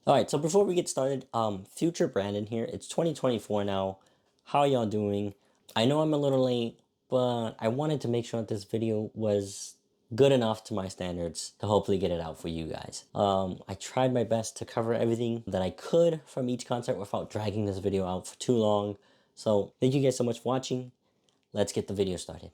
All right, so before we get started, future Brandon here. It's 2024 now. How y'all doing? I know I'm a little late, but I wanted to make sure that this video was good enough to my standards to hopefully get it out for you guys. I tried my best to cover everything that I could from each concert without dragging this video out for too long. So thank you guys so much for watching. Let's get the video started.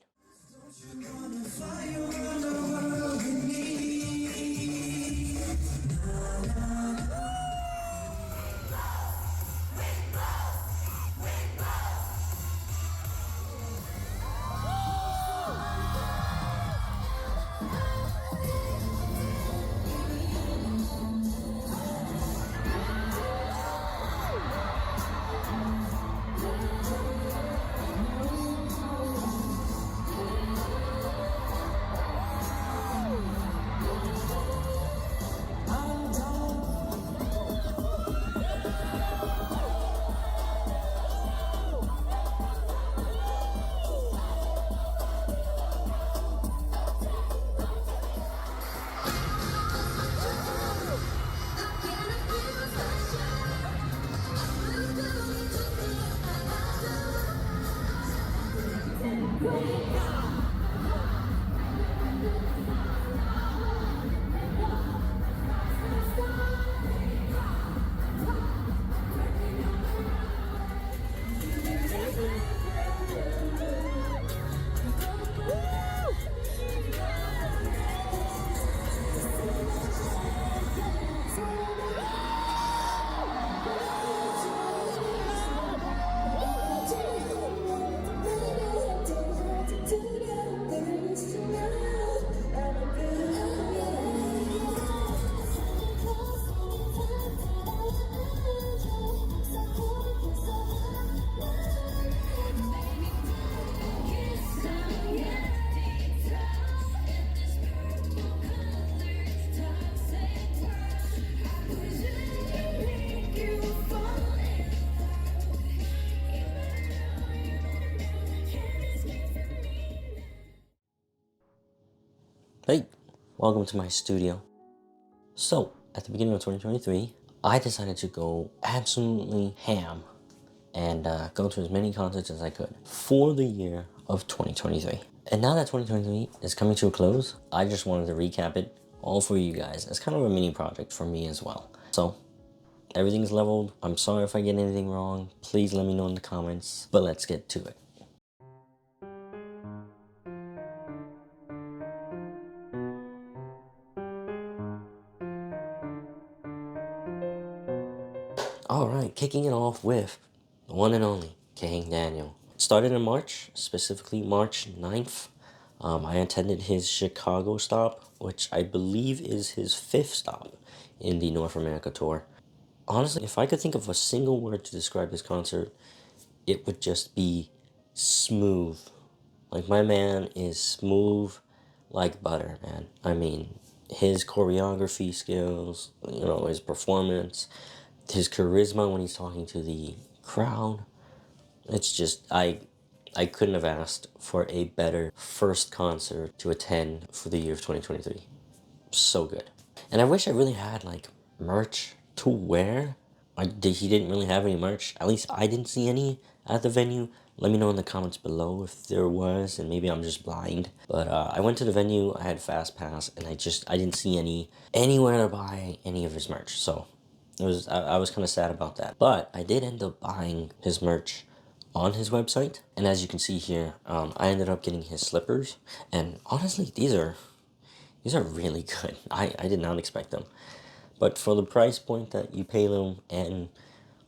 Hey, welcome to my studio. So, at the beginning of 2023, I decided to go absolutely ham and go to as many concerts as I could for the year of 2023. And now that 2023 is coming to a close, I just wanted to recap it all for you guys as kind of a mini project for me as well. So, everything's leveled. I'm sorry if I get anything wrong. Please let me know in the comments, but let's get to it. All right, kicking it off with the one and only King Daniel. It started in March, specifically March 9th. I attended his Chicago stop, which I believe is his 5th stop in the North America tour. Honestly, if I could think of a single word to describe this concert, it would just be smooth. Like, my man is smooth like butter, man. I mean, his choreography skills, his performance, his charisma when he's talking to the crowd. It's just, I couldn't have asked for a better first concert to attend for the year of 2023. So good. And I wish I really had like merch to wear. He didn't really have any merch. At least I didn't see any at the venue. Let me know in the comments below if there was, and maybe I'm just blind. But I went to the venue, I had Fast Pass, and I didn't see anywhere to buy any of his merch. So I was kind of sad about that. But I did end up buying his merch on his website. And as you can see here, I ended up getting his slippers. And honestly, these are really good. I did not expect them. But for the price point that you pay them, and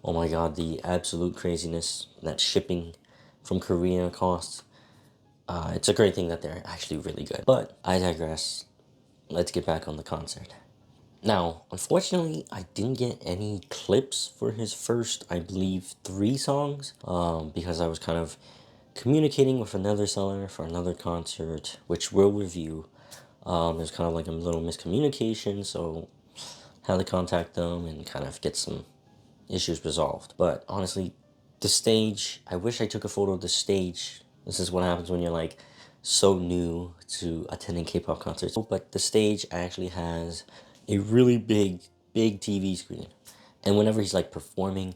oh my god, the absolute craziness that shipping from Korea costs, it's a great thing that they're actually really good. But I digress. Let's get back on the concert. Now, unfortunately, I didn't get any clips for his first, I believe, 3 songs, because I was kind of communicating with another seller for another concert, which we'll review. There's kind of like a little miscommunication, so I had to contact them and kind of get some issues resolved. But honestly, the stage, I wish I took a photo of the stage. This is what happens when you're like so new to attending K-pop concerts. But the stage actually has a really big big TV screen. And whenever he's like performing,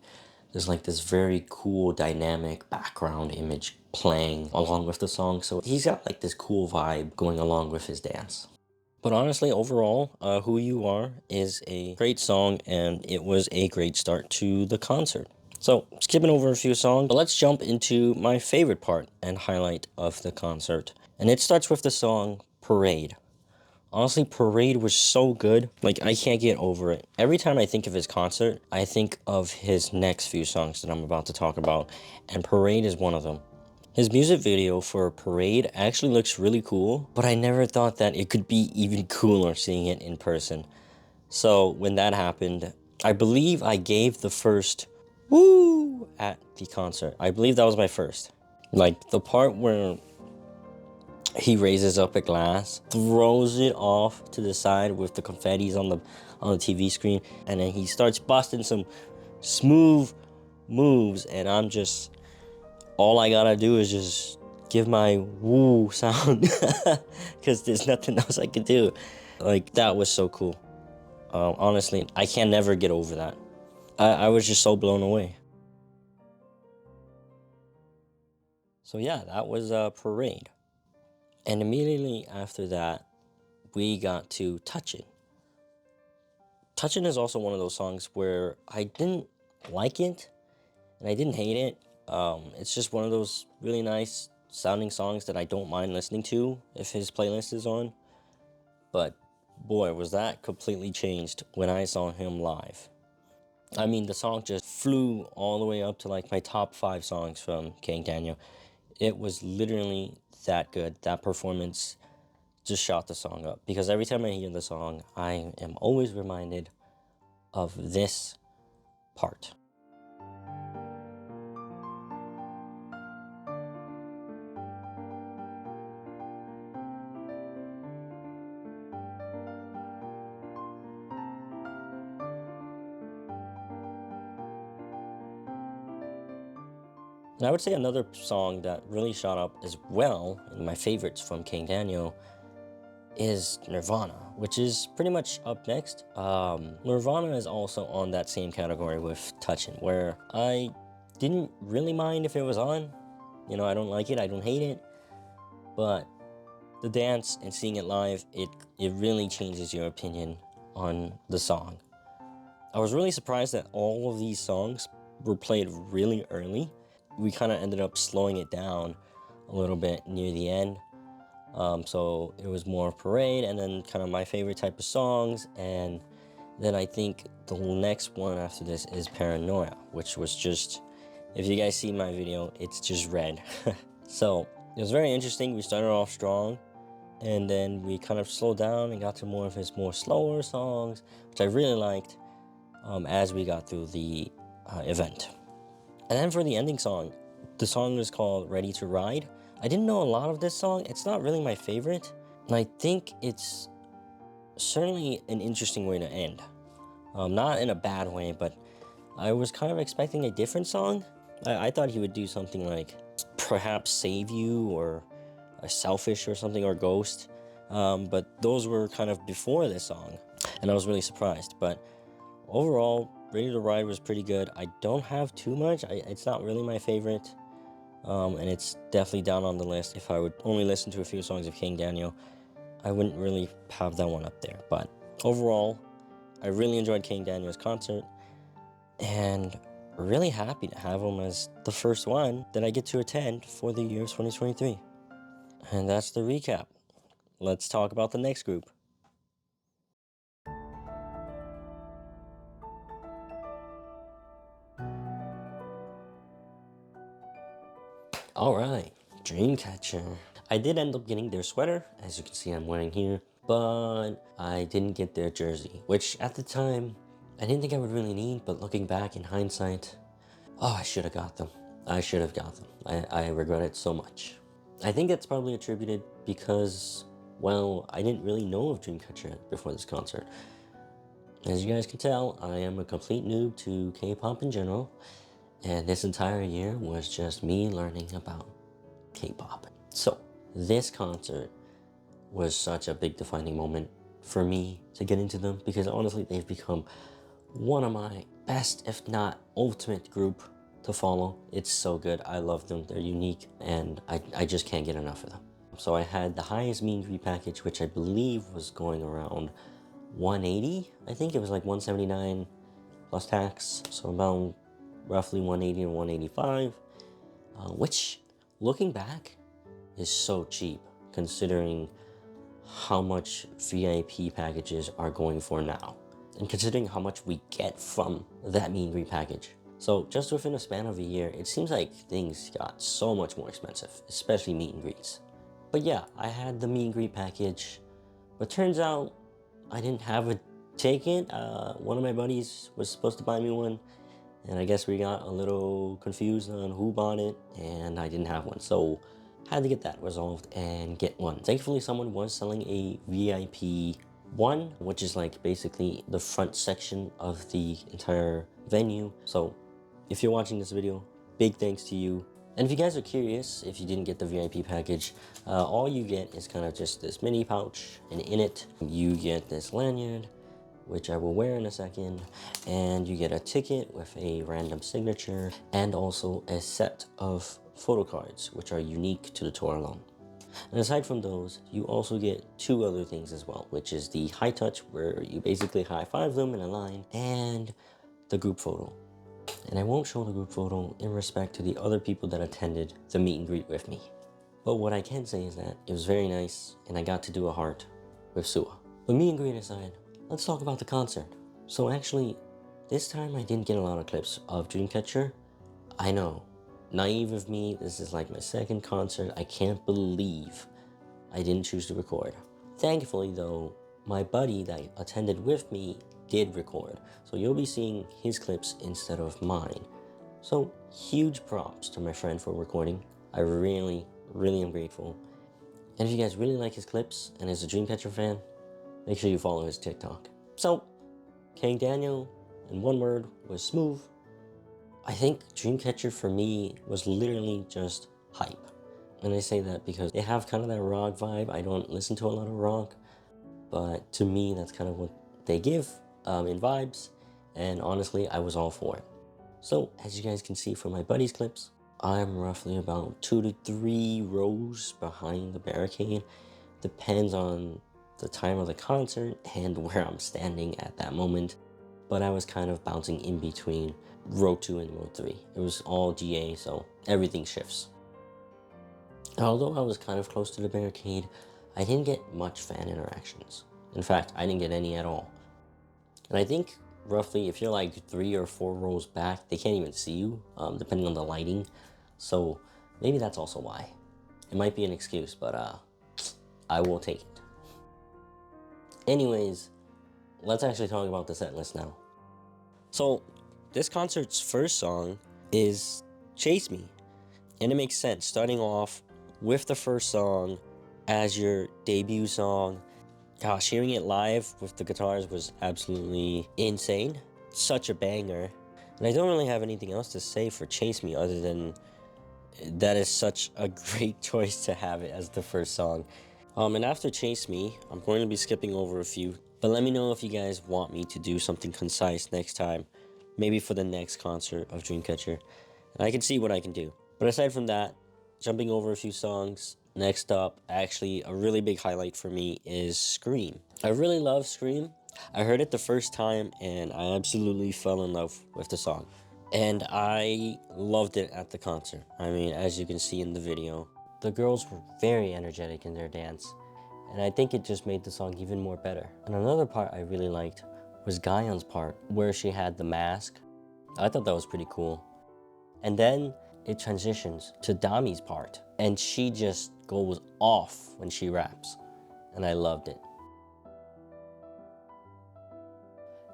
there's like this very cool dynamic background image playing along with the song. So he's got like this cool vibe going along with his dance. But honestly, overall, Who You Are is a great song, and it was a great start to the concert. So, skipping over a few songs, but let's jump into my favorite part and highlight of the concert. And it starts with the song Parade. Honestly, Parade was so good. Like, I can't get over it. Every time I think of his concert, I think of his next few songs that I'm about to talk about, and Parade is one of them. His music video for Parade actually looks really cool, but I never thought that it could be even cooler seeing it in person. So when that happened, I believe I gave the first woo at the concert. I believe that was my first. Like the part where he raises up a glass, throws it off to the side with the confettis on the TV screen, and then he starts busting some smooth moves, and I'm just, all I gotta do is just give my woo sound because there's nothing else I can do. Like, that was so cool. Honestly, I can never get over that. I was just so blown away. So yeah, that was Parade. And immediately after that, we got to Touchin'. Touchin' is also one of those songs where I didn't like it and I didn't hate it. It's just one of those really nice sounding songs that I don't mind listening to if his playlist is on. But boy, was that completely changed when I saw him live. I mean, the song just flew all the way up to like my top 5 songs from King Daniel. It was literally that good. That performance just shot the song up, because every time I hear the song, I am always reminded of this part. And I would say another song that really shot up as well, and my favorites from King Daniel, is Nirvana, which is pretty much up next. Nirvana is also on that same category with Touchin', where I didn't really mind if it was on. You know, I don't like it, I don't hate it, but the dance and seeing it live, it really changes your opinion on the song. I was really surprised that all of these songs were played really early. We kind of ended up slowing it down a little bit near the end. So it was more Parade and then kind of my favorite type of songs. And then I think the next one after this is Paranoia, which was just, if you guys see my video, it's just red. So it was very interesting. We started off strong, and then we kind of slowed down and got to more of his more slower songs, which I really liked as we got through the event. And then for the ending song, the song is called Ready to Ride. I didn't know a lot of this song. It's not really my favorite, and I think it's certainly an interesting way to end. Not in a bad way, but I was kind of expecting a different song. I thought he would do something like perhaps Save You or a Selfish or something, or Ghost. But those were kind of before this song, and I was really surprised. But overall, Ready to Ride was pretty good. I don't have too much. It's not really my favorite, and it's definitely down on the list. If I would only listen to a few songs of King Daniel, I wouldn't really have that one up there. But overall, I really enjoyed King Daniel's concert, and really happy to have him as the first one that I get to attend for the year 2023. And that's the recap. Let's talk about the next group. All right, Dreamcatcher. I did end up getting their sweater, as you can see I'm wearing here, but I didn't get their jersey, which at the time, I didn't think I would really need, but looking back in hindsight, oh, I should have got them. I should have got them. I regret it so much. I think that's probably attributed because, well, I didn't really know of Dreamcatcher before this concert. As you guys can tell, I am a complete noob to K-pop in general, and this entire year was just me learning about K-pop. So, this concert was such a big defining moment for me to get into them, because honestly, they've become one of my best, if not ultimate group to follow. It's so good. I love them. They're unique, and I just can't get enough of them. So I had the highest meet and greet package, which I believe was going around 180. I think it was like 179 plus tax, so about roughly 180 and 185, which, looking back, is so cheap considering how much VIP packages are going for now, and considering how much we get from that meet and greet package. So just within a span of a year, it seems like things got so much more expensive, especially meet and greets. But yeah, I had the meet and greet package, but turns out I didn't have a ticket. One of my buddies was supposed to buy me one, and I guess we got a little confused on who bought it, and I didn't have one. So had to get that resolved and get one. Thankfully, someone was selling a VIP one, which is like basically the front section of the entire venue. So if you're watching this video, big thanks to you. And if you guys are curious, if you didn't get the VIP package, all you get is kind of just this mini pouch, and in it you get this lanyard, which I will wear in a second, and you get a ticket with a random signature, and also a set of photo cards, which are unique to the tour alone. And aside from those, you also get two other things as well, which is the high touch, where you basically high five them in a line, and the group photo. And I won't show the group photo in respect to the other people that attended the meet and greet with me. But what I can say is that it was very nice, and I got to do a heart with Sua. But meet and greet aside, let's talk about the concert. So actually, this time I didn't get a lot of clips of Dreamcatcher. I know, naive of me, this is like my second concert. I can't believe I didn't choose to record. Thankfully though, my buddy that attended with me did record, so you'll be seeing his clips instead of mine. So huge props to my friend for recording. I really am grateful. And if you guys really like his clips and is a Dreamcatcher fan, make sure you follow his TikTok. So, King Daniel, in one word, was smooth. I think Dreamcatcher for me was literally just hype. And I say that because they have kind of that rock vibe. I don't listen to a lot of rock, but to me, that's kind of what they give in vibes. And honestly, I was all for it. So, as you guys can see from my buddy's clips, I'm roughly about 2 to 3 rows behind the barricade. Depends on the time of the concert and where I'm standing at that moment. But I was kind of bouncing in between row 2 and row 3. It was all GA, so everything shifts. Although I was kind of close to the barricade, I didn't get much fan interactions. In fact, I didn't get any at all. And I think roughly if you're like 3 or 4 rows back, they can't even see you, depending on the lighting. So maybe that's also why. It might be an excuse, but I will take it. Anyways, let's actually talk about the set list now. So this concert's first song is Chase Me. And it makes sense, starting off with the first song as your debut song. Gosh, hearing it live with the guitars was absolutely insane. Such a banger. And I don't really have anything else to say for Chase Me other than that is such a great choice to have it as the first song. And after Chase Me, I'm going to be skipping over a few, but let me know if you guys want me to do something concise next time, maybe for the next concert of Dreamcatcher, and I can see what I can do. But aside from that, jumping over a few songs, next up, actually a really big highlight for me is Scream. I really love Scream. I heard it the first time and I absolutely fell in love with the song. And I loved it at the concert. I mean, as you can see in the video, the girls were very energetic in their dance, and I think it just made the song even more better. And another part I really liked was Guyon's part, where she had the mask. I thought that was pretty cool. And then it transitions to Dami's part, and she just goes off when she raps, and I loved it.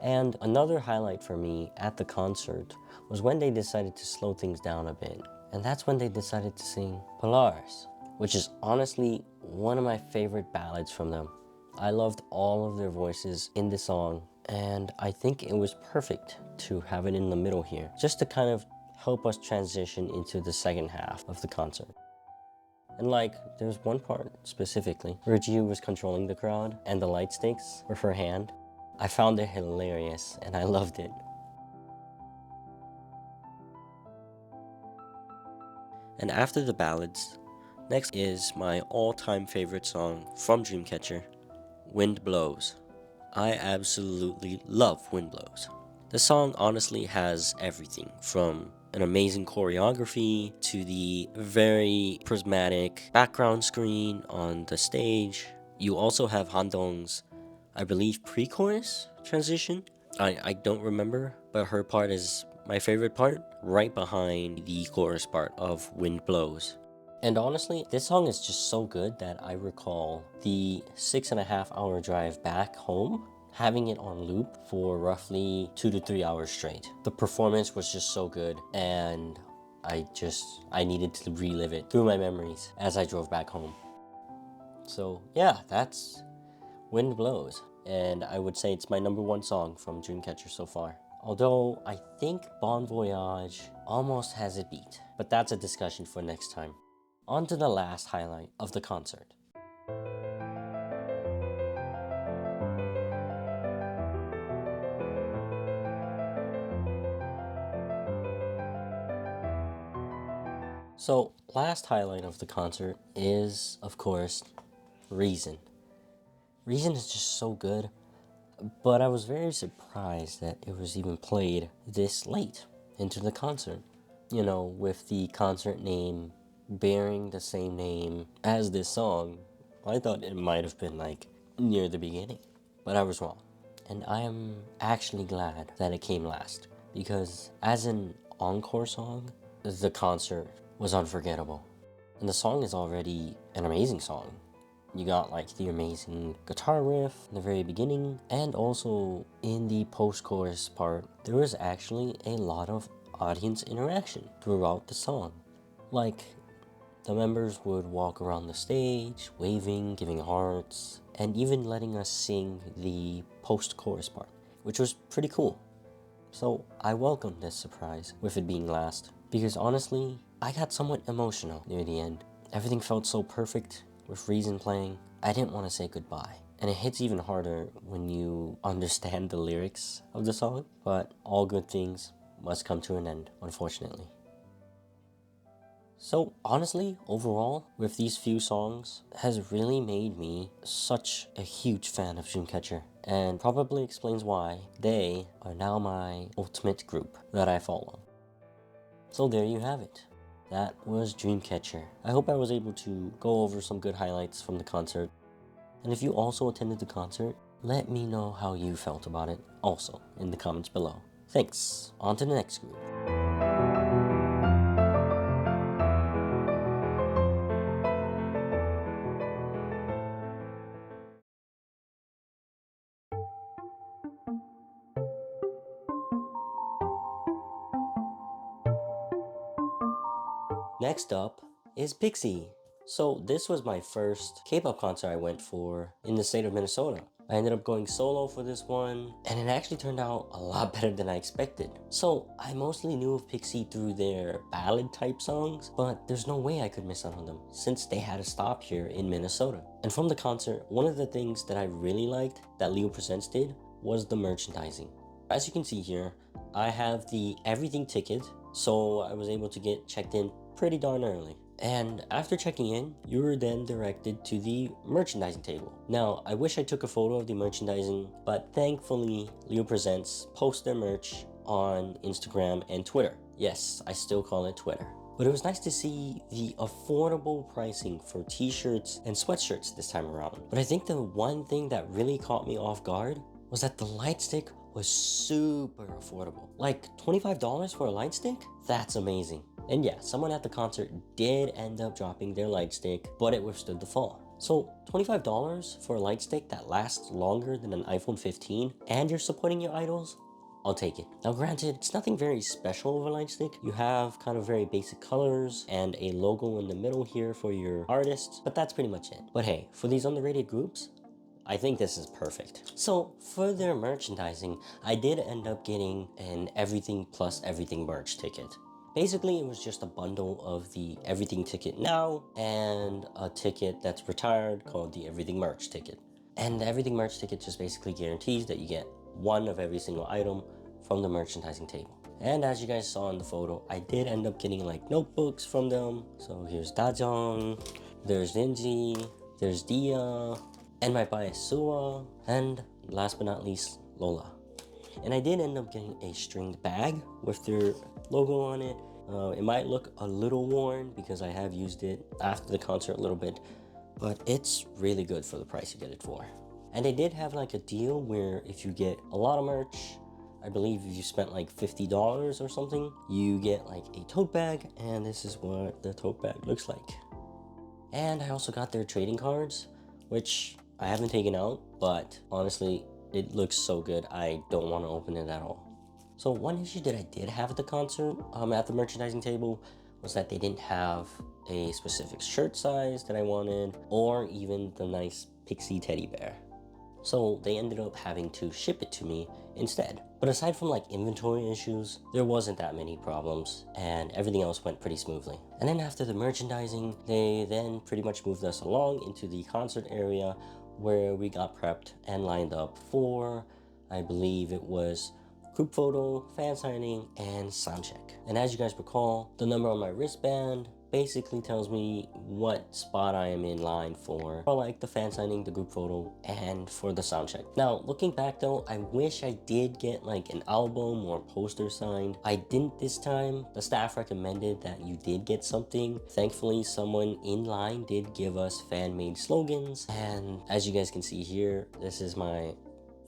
And another highlight for me at the concert was when they decided to slow things down a bit. And that's when they decided to sing Polaris, which is honestly one of my favorite ballads from them. I loved all of their voices in the song, and I think it was perfect to have it in the middle here, just to kind of help us transition into the second half of the concert. And like, there's one part specifically where Jiu was controlling the crowd and the light sticks with her hand. I found it hilarious and I loved it. And after the ballads, next is my all-time favorite song from Dreamcatcher, Wind Blows. I absolutely love Wind Blows. The song honestly has everything from an amazing choreography to the very prismatic background screen on the stage. You also have Handong's, I believe, pre-chorus transition. I don't remember, but her part is my favorite part, right behind the chorus part of Wind Blows. And honestly, this song is just so good that I recall the 6.5 hour drive back home, having it on loop for roughly 2 to 3 hours straight. The performance was just so good, and I needed to relive it through my memories as I drove back home. So yeah, that's Wind Blows, and I would say it's my #1 song from Dreamcatcher so far. Although I think Bon Voyage almost has it beat, but that's a discussion for next time. On to the last highlight of the concert. So, last highlight of the concert is, of course, Reason. Reason is just so good, but I was very surprised that it was even played this late into the concert. You know, with the concert name bearing the same name as this song, I thought it might have been like near the beginning, but I was wrong. And I am actually glad that it came last because, as an encore song, the concert was unforgettable. And the song is already an amazing song. You got like the amazing guitar riff in the very beginning, and also in the post-chorus part, there was actually a lot of audience interaction throughout the song. Like, the members would walk around the stage, waving, giving hearts, and even letting us sing the post-chorus part, which was pretty cool. So I welcomed this surprise with it being last, because honestly, I got somewhat emotional near the end. Everything felt so perfect with Reason playing. I didn't want to say goodbye. And it hits even harder when you understand the lyrics of the song, but all good things must come to an end, unfortunately. So honestly, overall, with these few songs, has really made me such a huge fan of Dreamcatcher, and probably explains why they are now my ultimate group that I follow. So there you have it. That was Dreamcatcher. I hope I was able to go over some good highlights from the concert. And if you also attended the concert, let me know how you felt about it also in the comments below. Thanks. On to the next group. Next up is Pixie. So this was my first K-pop concert I went for in the state of Minnesota. I ended up going solo for this one, and it actually turned out a lot better than I expected. So I mostly knew of Pixie through their ballad type songs, but there's no way I could miss out on them since they had a stop here in Minnesota. And from the concert, one of the things that I really liked that Leo Presents did was the merchandising. As you can see here, I have the everything ticket, so I was able to get checked in pretty darn early. And after checking in, you were then directed to the merchandising table. Now, I wish I took a photo of the merchandising, but thankfully, Leo Presents post their merch on Instagram and Twitter. Yes, I still call it Twitter. But it was nice to see the affordable pricing for t-shirts and sweatshirts this time around. But I think the one thing that really caught me off guard was that the light stick was super affordable. Like $25 for a light stick? That's amazing. And yeah, someone at the concert did end up dropping their light stick, but it withstood the fall. So $25 for a light stick that lasts longer than an iPhone 15 and you're supporting your idols? I'll take it. Now granted, it's nothing very special of a light stick. You have kind of very basic colors and a logo in the middle here for your artist, but that's pretty much it. But hey, for these underrated groups, I think this is perfect. So for their merchandising, I did end up getting an Everything Plus Everything merch ticket. Basically, it was just a bundle of the Everything ticket now and a ticket that's retired called the Everything merch ticket. And the Everything merch ticket just basically guarantees that you get one of every single item from the merchandising table. And as you guys saw in the photo, I did end up getting like notebooks from them. So here's Dajong, there's Ninji, there's Dia, and my bias Sua, and last but not least, Lola. And I did end up getting a stringed bag with their logo on it. It might look a little worn because I have used it after the concert a little bit, but it's really good for the price you get it for. And they did have like a deal where if you get a lot of merch, I believe if you spent like $50 or something, you get like a tote bag, and this is what the tote bag looks like. And I also got their trading cards, which I haven't taken out, but honestly, it looks so good, I don't want to open it at all. So one issue that I did have at the concert, at the merchandising table, was that they didn't have a specific shirt size that I wanted, or even the nice Pixie teddy bear. So they ended up having to ship it to me instead. But aside from like inventory issues, there wasn't that many problems, and everything else went pretty smoothly. And then after the merchandising, they then pretty much moved us along into the concert area where we got prepped and lined up for, I believe it was group photo, fan signing, and sound check. And as you guys recall, the number on my wristband basically tells me what spot I am in line for like the fan signing, the group photo, and for the sound check. Now, looking back though, I wish I did get like an album or poster signed. I didn't this time. The staff recommended that you did get something. Thankfully, someone in line did give us fan-made slogans, and as you guys can see here, this is my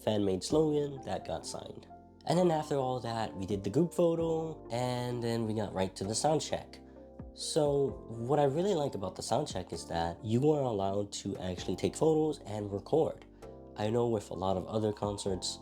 fan-made slogan that got signed. And then after all that, we did the group photo, and then we got right to the sound check. So what I really like about the sound check is that you are allowed to actually take photos and record. I know with a lot of other concerts,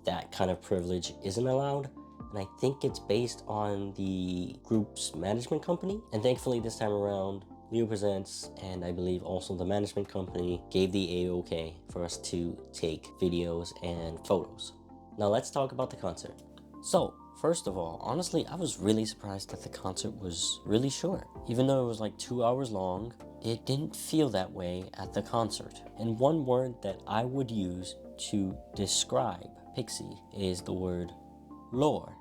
that kind of privilege isn't allowed, and I think it's based on the group's management company. And thankfully this time around, Leo Presents, and I believe also the management company, gave the A-OK for us to take videos and photos. Now let's talk about the concert. So, first of all, honestly, I was really surprised that the concert was really short. Even though it was like 2 hours long, it didn't feel that way at the concert. And one word that I would use to describe Pixie is the word lore.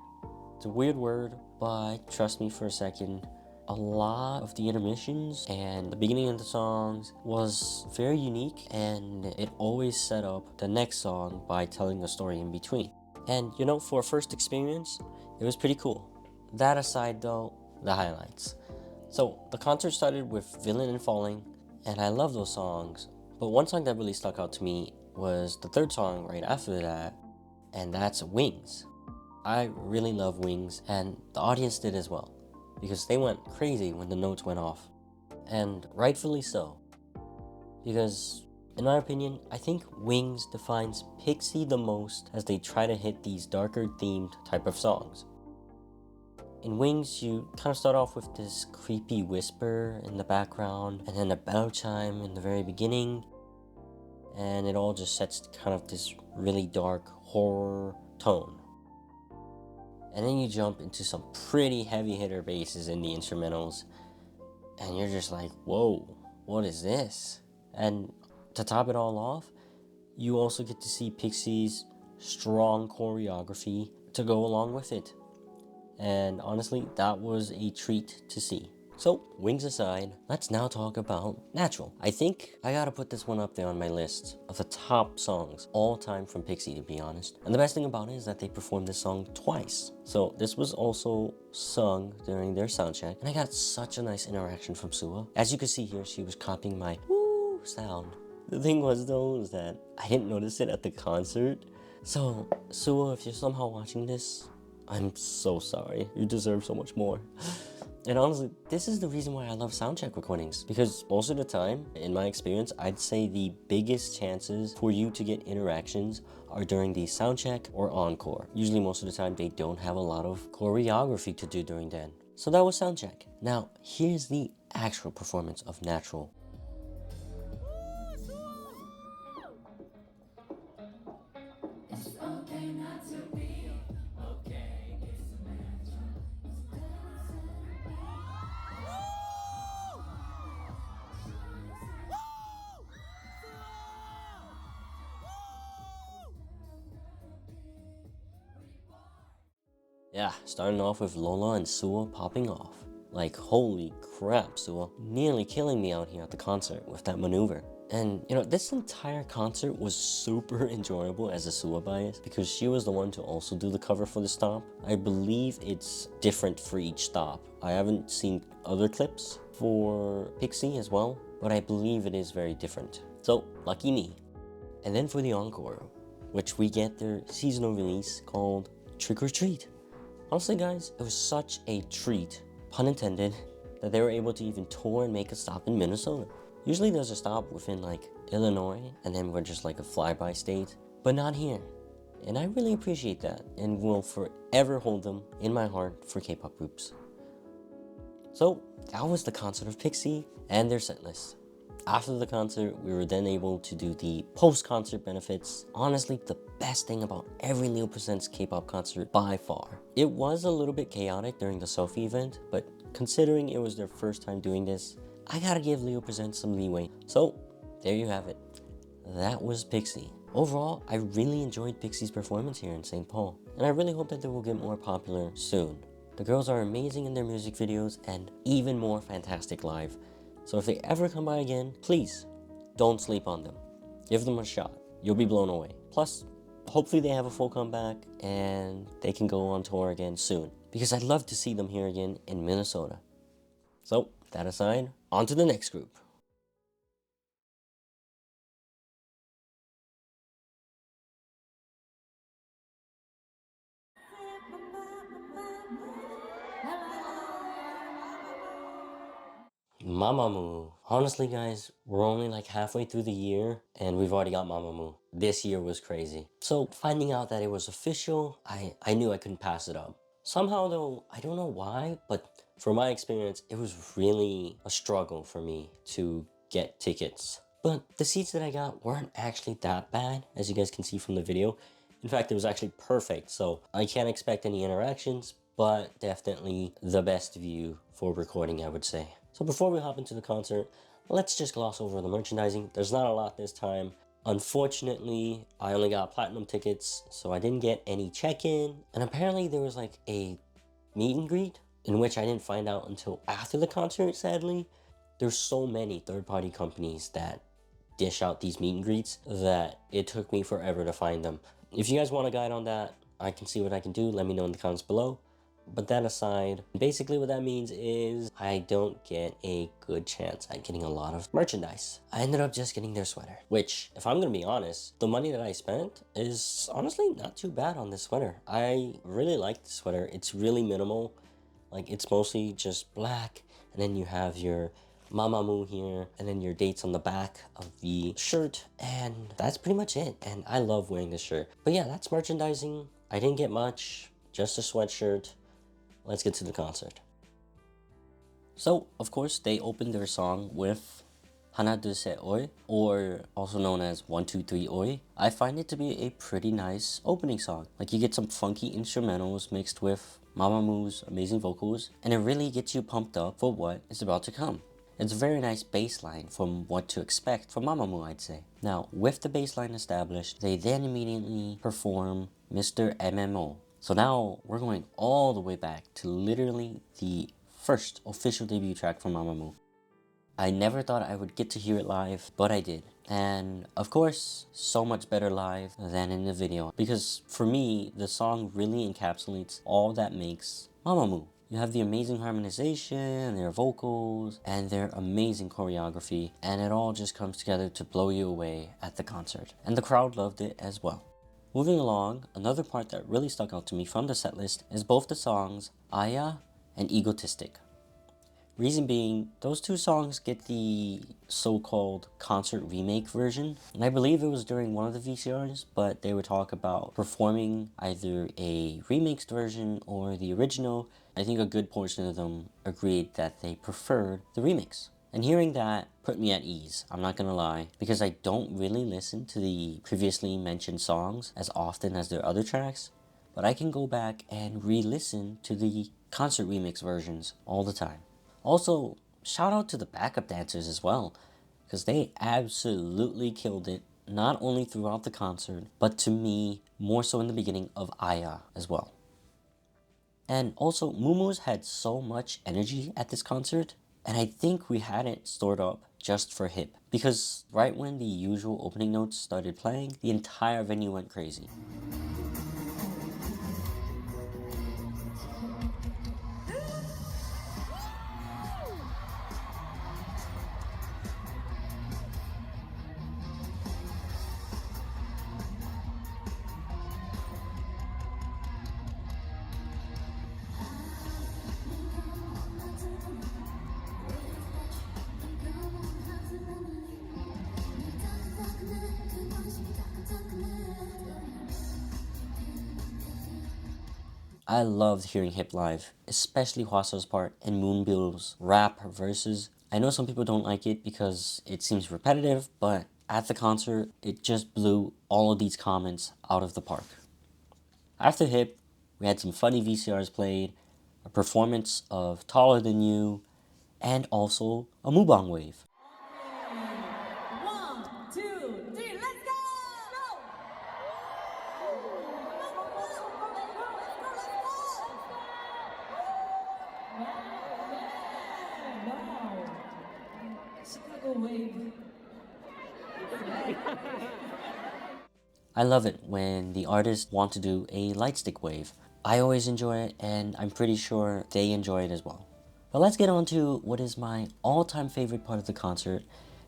It's a weird word, but trust me for a second, a lot of the intermissions and the beginning of the songs was very unique, and it always set up the next song by telling a story in between. And you know, for a first experience, it was pretty cool. That aside though, the highlights. So the concert started with Villain and Falling, and I love those songs, but one song that really stuck out to me was the third song right after that, and that's Wings. I really love Wings, and the audience did as well, because they went crazy when the notes went off. And rightfully so, because in my opinion, I think Wings defines Pixie the most as they try to hit these darker themed type of songs. In Wings, you kind of start off with this creepy whisper in the background, and then a bell chime in the very beginning, and it all just sets kind of this really dark horror tone. And then you jump into some pretty heavy hitter basses in the instrumentals, and you're just like, whoa, what is this? And to top it all off, you also get to see Pixie's strong choreography to go along with it. And honestly, that was a treat to see. So, Wings aside, let's now talk about Natural. I think I gotta put this one up there on my list of the top songs all time from Pixie, to be honest. And the best thing about it is that they performed this song twice. So this was also sung during their soundcheck, and I got such a nice interaction from Sua. As you can see here, she was copying my woo sound. The thing was though, is that I didn't notice it at the concert. So, Sua, if you're somehow watching this, I'm so sorry. You deserve so much more. And honestly, this is the reason why I love soundcheck recordings, because most of the time, in my experience, I'd say the biggest chances for you to get interactions are during the soundcheck or encore. Usually most of the time, they don't have a lot of choreography to do during then. So that was soundcheck. Now, here's the actual performance of Natural. Yeah, starting off with Lola and Sua popping off. Like, holy crap, Sua. Nearly killing me out here at the concert with that maneuver. And, you know, this entire concert was super enjoyable as a Sua bias because she was the one to also do the cover for the stop. I believe it's different for each stop. I haven't seen other clips for Pixie as well, but I believe it is very different. So, lucky me. And then for the encore, which we get their seasonal release called Trick or Treat. Honestly, guys, it was such a treat, pun intended, that they were able to even tour and make a stop in Minnesota. Usually there's a stop within like Illinois, and then we're just like a flyby state, but not here. And I really appreciate that, and will forever hold them in my heart for K-pop groups. So that was the concert of Pixie and their setlist. After the concert, we were then able to do the post-concert benefits. Honestly, the best thing about every Leo Presents K-pop concert by far. It was a little bit chaotic during the selfie event, but considering it was their first time doing this, I gotta give Leo Presents some leeway. So, there you have it. That was Pixie. Overall, I really enjoyed Pixie's performance here in St. Paul, and I really hope that they will get more popular soon. The girls are amazing in their music videos and even more fantastic live. So if they ever come by again, please don't sleep on them. Give them a shot. You'll be blown away. Plus, hopefully they have a full comeback and they can go on tour again soon, because I'd love to see them here again in Minnesota. So, that aside, on to the next group. Mamamoo. Honestly, guys, we're only like halfway through the year and we've already got Mamamoo. This year was crazy. So finding out that it was official, I knew I couldn't pass it up. Somehow though, I don't know why, but from my experience, it was really a struggle for me to get tickets. But the seats that I got weren't actually that bad, as you guys can see from the video. In fact, it was actually perfect, so I can't expect any interactions, but definitely the best view for recording, I would say. So before we hop into the concert, let's just gloss over the merchandising. There's not a lot this time. Unfortunately, I only got platinum tickets, so I didn't get any check-in. And apparently there was like a meet and greet, in which I didn't find out until after the concert, sadly. There's so many third-party companies that dish out these meet and greets that it took me forever to find them. If you guys want a guide on that, I can see what I can do. Let me know in the comments below. But that aside, basically what that means is I don't get a good chance at getting a lot of merchandise. I ended up just getting their sweater, which, if I'm gonna be honest, the money that I spent is honestly not too bad on this sweater. I really like the sweater. It's really minimal. Like, it's mostly just black, and then you have your Mamamoo here, and then your dates on the back of the shirt, and that's pretty much it. And I love wearing this shirt. But yeah, that's merchandising. I didn't get much, just a sweatshirt. Let's get to the concert. So, of course, they opened their song with Hana Du Se Oi, or also known as 123 Oi. I find it to be a pretty nice opening song. Like, you get some funky instrumentals mixed with Mamamoo's amazing vocals, and it really gets you pumped up for what is about to come. It's a very nice baseline from what to expect from Mamamoo, I'd say. Now, with the baseline established, they then immediately perform Mr. MMO. So now we're going all the way back to literally the first official debut track from Mamamoo. I never thought I would get to hear it live, but I did. And of course, so much better live than in the video. Because for me, the song really encapsulates all that makes Mamamoo. You have the amazing harmonization, their vocals, and their amazing choreography, and it all just comes together to blow you away at the concert. And the crowd loved it as well. Moving along, another part that really stuck out to me from the setlist is both the songs Aya and Egotistic. Reason being, those two songs get the so-called concert remake version, and I believe it was during one of the VCRs, but they would talk about performing either a remixed version or the original. I think a good portion of them agreed that they preferred the remix. And hearing that put me at ease, I'm not gonna lie, because I don't really listen to the previously mentioned songs as often as their other tracks, but I can go back and re-listen to the concert remix versions all the time. Also, shout out to the backup dancers as well, because they absolutely killed it, not only throughout the concert, but to me, more so in the beginning of Aya as well. And also, Mumu's had so much energy at this concert, and I think we had it stored up just for Hip. Because right when the usual opening notes started playing, the entire venue went crazy. I loved hearing Hip live, especially Hwasa's part and Moonbill's rap verses. I know some people don't like it because it seems repetitive, but at the concert, it just blew all of these comments out of the park. After Hip, we had some funny VCRs played, a performance of Taller Than You, and also a Mubang wave. One, two, three, let's go! Wow. Chicago wave. I love it when the artists want to do a lightstick wave. I always enjoy it, and I'm pretty sure they enjoy it as well. But let's get on to what is my all-time favorite part of the concert,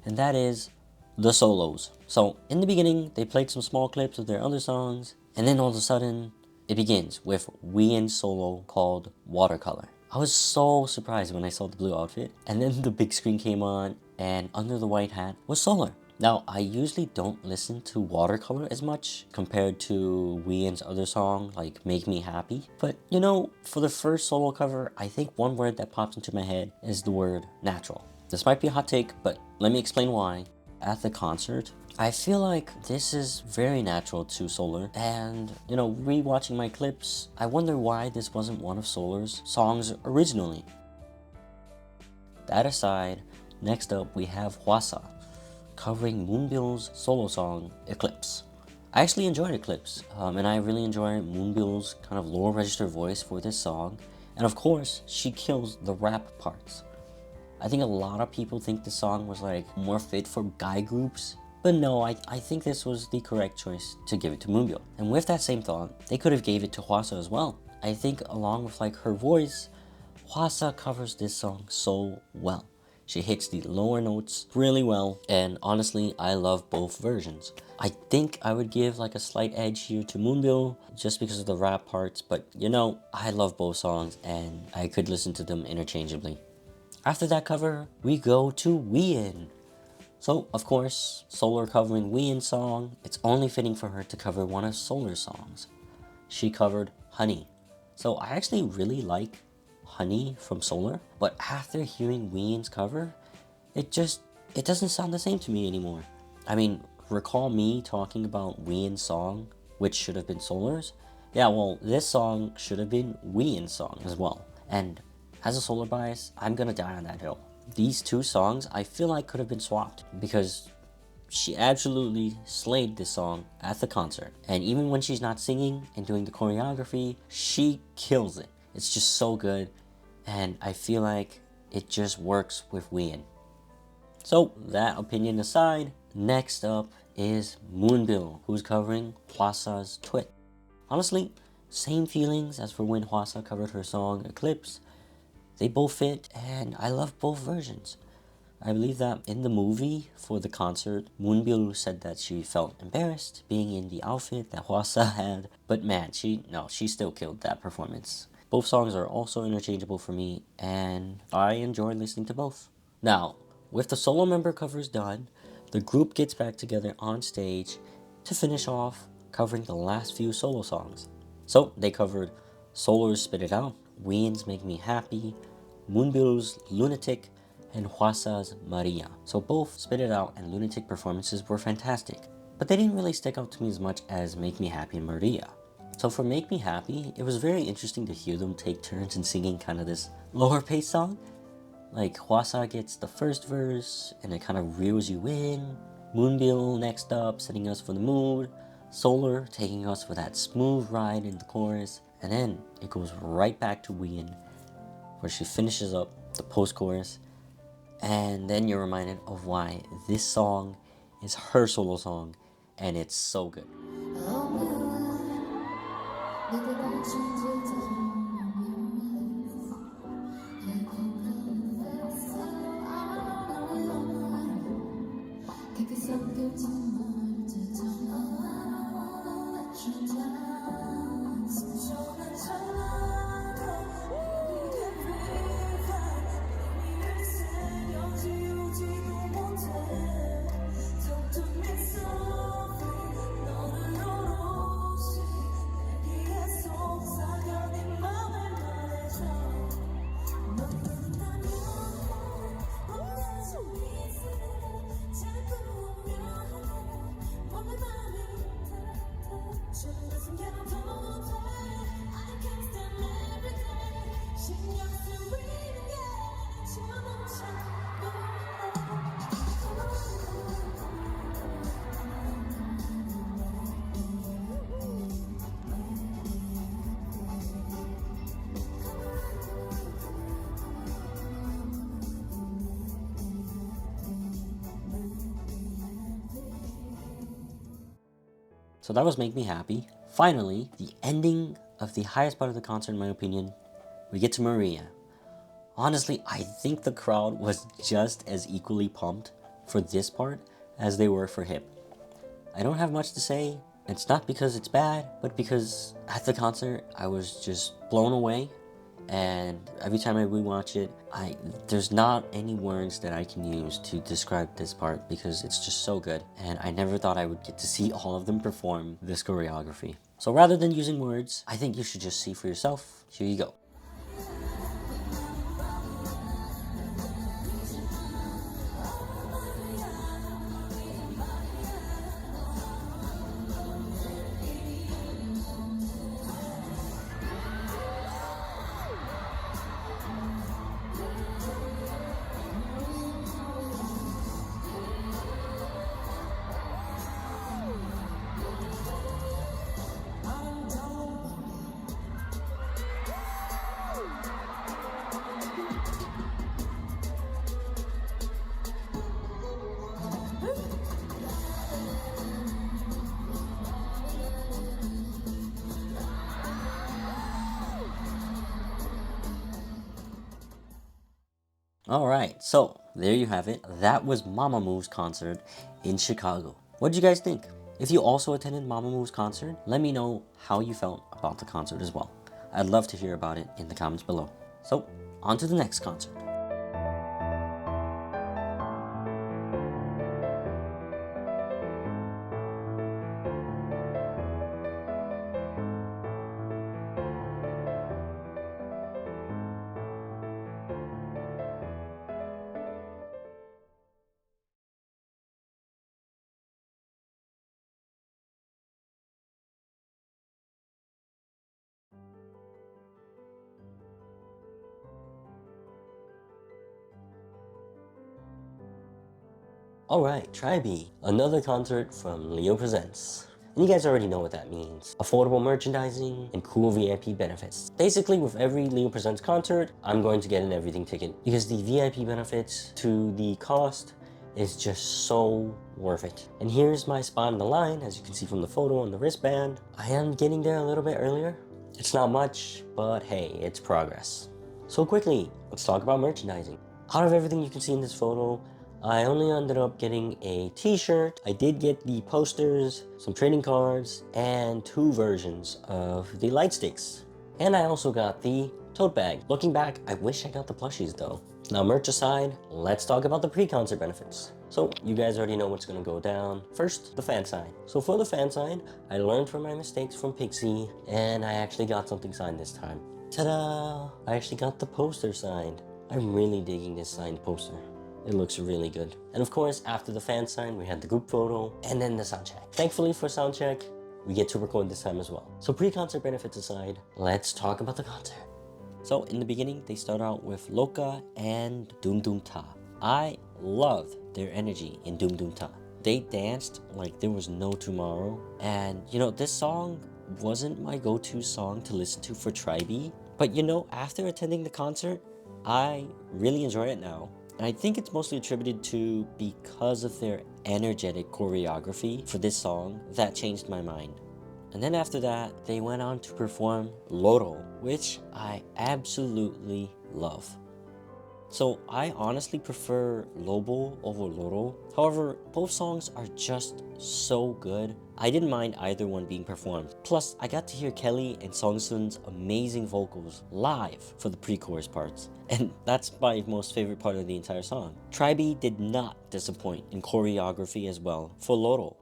and that is the solos. So in the beginning, they played some small clips of their other songs, and then all of a sudden, it begins with Wheein's solo called Watercolor. I was so surprised when I saw the blue outfit, and then the big screen came on, and under the white hat was Solar. Now, I usually don't listen to Watercolor as much compared to Wheein's other song, like Make Me Happy. But, you know, for the first solo cover, I think one word that pops into my head is the word natural. This might be a hot take, but let me explain why. At the concert, I feel like this is very natural to Solar, and, you know, rewatching my clips, I wonder why this wasn't one of Solar's songs originally. That aside, next up we have Hwasa, covering Moonbill's solo song, Eclipse. I actually enjoyed Eclipse, and I really enjoy Moonbill's kind of lower register voice for this song, and of course, she kills the rap parts. I think a lot of people think the song was like more fit for guy groups, but no, I think this was the correct choice to give it to Moonbill. And with that same thought, they could have gave it to Hwasa as well. I think along with like her voice, Hwasa covers this song so well. She hits the lower notes really well, and honestly, I love both versions. I think I would give like a slight edge here to Moonbill just because of the rap parts, but you know, I love both songs and I could listen to them interchangeably. After that cover, we go to Wheein. So, of course, Solar covering Wheein's song, it's only fitting for her to cover one of Solar's songs. She covered Honey. So I actually really like Honey from Solar, but after hearing Wheein's cover, it doesn't sound the same to me anymore. I mean, recall me talking about Wheein's song, which should have been Solar's? Yeah, well, this song should have been Wheein's song as well. And as a Solar bias, I'm gonna die on that hill. These two songs I feel like could have been swapped because she absolutely slayed this song at the concert. And even when she's not singing and doing the choreography, she kills it. It's just so good, and I feel like it just works with Wheein. So that opinion aside, next up is Moonbill, who's covering Hwasa's Twit. Honestly, same feelings as for when Hwasa covered her song Eclipse. They both fit, and I love both versions. I believe that in the movie for the concert, Moonbill said that she felt embarrassed being in the outfit that Hwasa had, but man, she still killed that performance. Both songs are also interchangeable for me, and I enjoy listening to both. Now, with the solo member covers done, the group gets back together on stage to finish off covering the last few solo songs. So they covered Solar's Spit It Out, Wheein's Make Me Happy, Moonbill's Lunatic, and Hwasa's Maria. So both Spit It Out and Lunatic performances were fantastic, but they didn't really stick out to me as much as Make Me Happy and Maria. So for Make Me Happy, it was very interesting to hear them take turns in singing kind of this lower pace song. Like Hwasa gets the first verse and it kind of reels you in. Moonbill next up, setting us for the mood. Solar taking us for that smooth ride in the chorus. And then it goes right back to Wheein, where she finishes up the post-chorus. And then you're reminded of why this song is her solo song, and it's so good. So that was Make Me Happy. Finally, the ending of the highest part of the concert, in my opinion, we get to Maria. Honestly, I think the crowd was just as equally pumped for this part as they were for Hip. I don't have much to say. It's not because it's bad, but because at the concert, I was just blown away. And every time I rewatch it, there's not any words that I can use to describe this part because it's just so good. And I never thought I would get to see all of them perform this choreography. So rather than using words, I think you should just see for yourself. Here you go. Alright, so there you have it. That was Mamamoo's concert in Chicago. What did you guys think? If you also attended Mamamoo's concert, let me know how you felt about the concert as well. I'd love to hear about it in the comments below. So, on to the next concert. Alright, Tribe, another concert from Leo Presents. And you guys already know what that means. Affordable merchandising and cool VIP benefits. Basically, with every Leo Presents concert, I'm going to get an everything ticket because the VIP benefits to the cost is just so worth it. And here's my spot in the line, as you can see from the photo on the wristband. I am getting there a little bit earlier. It's not much, but hey, it's progress. So quickly, let's talk about merchandising. Out of everything you can see in this photo, I only ended up getting a t-shirt. I did get the posters, some trading cards, and 2 versions of the light sticks. And I also got the tote bag. Looking back, I wish I got the plushies though. Now merch aside, let's talk about the pre-concert benefits. So you guys already know what's gonna go down. First, the fan sign. So for the fan sign, I learned from my mistakes from Pixie, and I actually got something signed this time. Ta-da! I actually got the poster signed. I'm really digging this signed poster. It looks really good. And of course, after the fan sign, we had the group photo and then the sound check. Thankfully for sound check, we get to record this time as well. So pre-concert benefits aside, let's talk about the concert. So in the beginning, they start out with Loca and Doom Doom Ta. I loved their energy in Doom Doom Ta. They danced like there was no tomorrow. And you know, this song wasn't my go-to song to listen to for Tribe, but you know, after attending the concert, I really enjoy it now. And I think it's mostly attributed to because of their energetic choreography for this song that changed my mind. And then after that, they went on to perform Loro, which I absolutely love. So I honestly prefer Lobo over Loro. However, both songs are just so good. I didn't mind either one being performed. Plus, I got to hear Kelly and Songsun's amazing vocals live for the pre-chorus parts. And that's my most favorite part of the entire song. Tribe did not disappoint in choreography as well for Loro.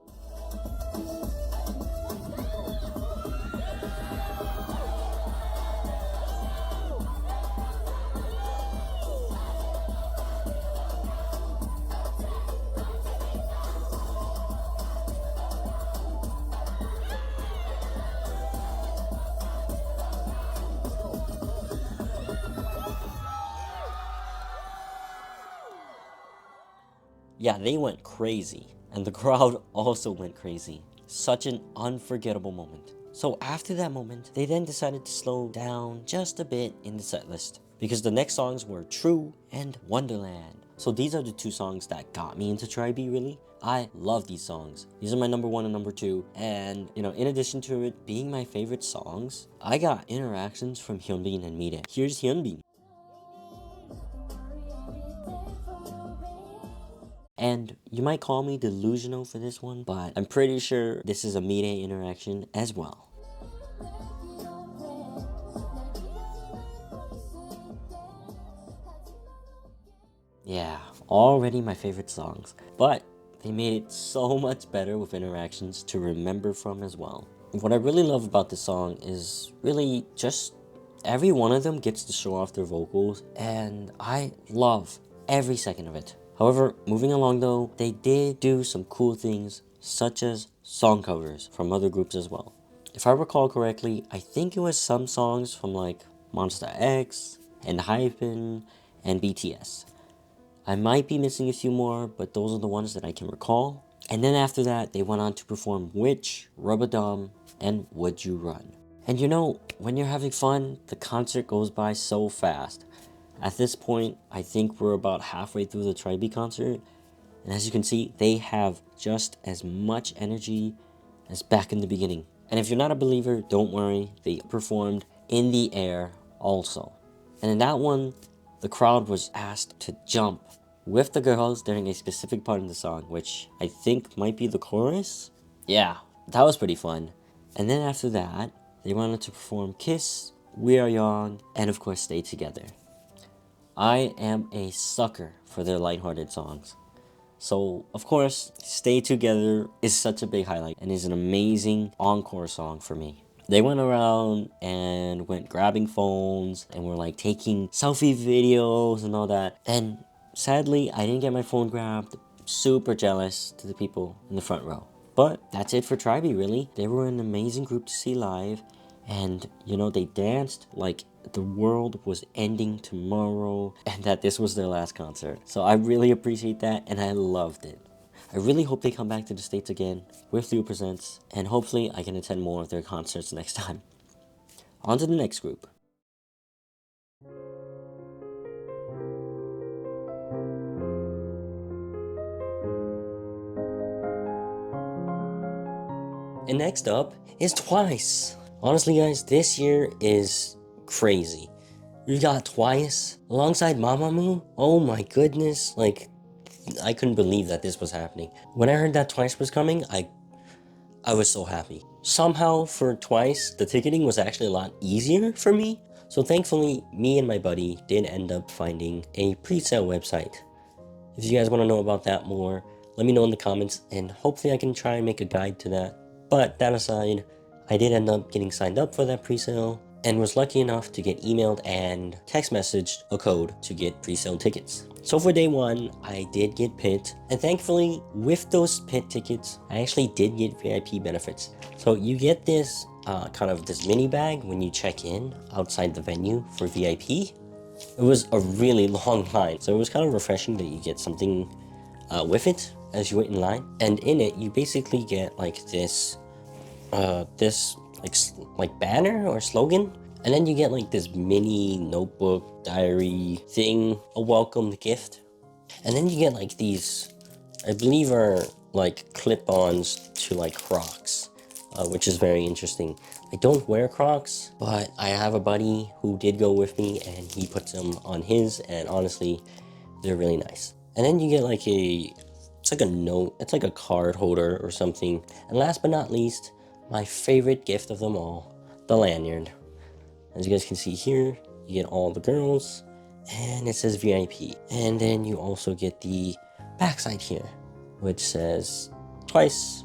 Yeah, they went crazy, and the crowd also went crazy. Such an unforgettable moment. So after that moment, they then decided to slow down just a bit in the set list because the next songs were True and Wonderland. So these are the two songs that got me into Tribe really. I love these songs. These are my number one and number two. And you know, in addition to it being my favorite songs, I got interactions from Hyunbin and Mide. Here's Hyunbin. And you might call me delusional for this one, but I'm pretty sure this is a Mide interaction as well. Yeah, already my favorite songs, but they made it so much better with interactions to remember from as well. What I really love about this song is really just every one of them gets to show off their vocals, and I love every second of it. However, moving along though, they did do some cool things such as song covers from other groups as well. If I recall correctly, I think it was some songs from like Monster X, and Hypen, and BTS. I might be missing a few more, but those are the ones that I can recall. And then after that, they went on to perform Witch, Rubadum, and Would You Run. And you know, when you're having fun, the concert goes by so fast. At this point, I think we're about halfway through the Tribe concert, and as you can see, they have just as much energy as back in the beginning. And if you're not a believer, don't worry, they performed In the Air also. And in that one, the crowd was asked to jump with the girls during a specific part of the song, which I think might be the chorus. Yeah, that was pretty fun. And then after that, they wanted to perform Kiss, We Are Young, and of course Stay Together. I am a sucker for their lighthearted songs. So, of course, Stay Together is such a big highlight and is an amazing encore song for me. They went around and went grabbing phones and were like taking selfie videos and all that. And sadly, I didn't get my phone grabbed. Super jealous to the people in the front row. But that's it for Tribe, really. They were an amazing group to see live. And, you know, they danced like the world was ending tomorrow and that this was their last concert. So I really appreciate that and I loved it. I really hope they come back to the States again with Leo Presents, and hopefully I can attend more of their concerts next time. On to the next group. And next up is Twice. Honestly guys, this year is crazy. We've got Twice alongside Mamamoo. Oh my goodness, like I couldn't believe that this was happening. When I heard that Twice was coming, I was so happy. Somehow for Twice, the ticketing was actually a lot easier for me. So thankfully, me and my buddy did end up finding a pre-sale website. If you guys want to know about that more, let me know in the comments and hopefully I can try and make a guide to that. But that aside, I did end up getting signed up for that pre-sale and was lucky enough to get emailed and text messaged a code to get pre-sale tickets. So for day one, I did get pit, and thankfully with those pit tickets, I actually did get VIP benefits. So you get this kind of this mini bag when you check in outside the venue for VIP. It was a really long line, so it was kind of refreshing that you get something with it as you wait in line. And in it, you basically get like this like banner or slogan. And then you get like this mini notebook diary thing, a welcomed gift. And then you get like these, I believe are like clip-ons to like Crocs, which is very interesting. I don't wear Crocs, but I have a buddy who did go with me and he puts them on his, and honestly, they're really nice. And then you get like it's like a note, it's like a card holder or something. And last but not least, my favorite gift of them all, the lanyard. As you guys can see here, you get all the girls, and it says VIP. And then you also get the backside here, which says Twice,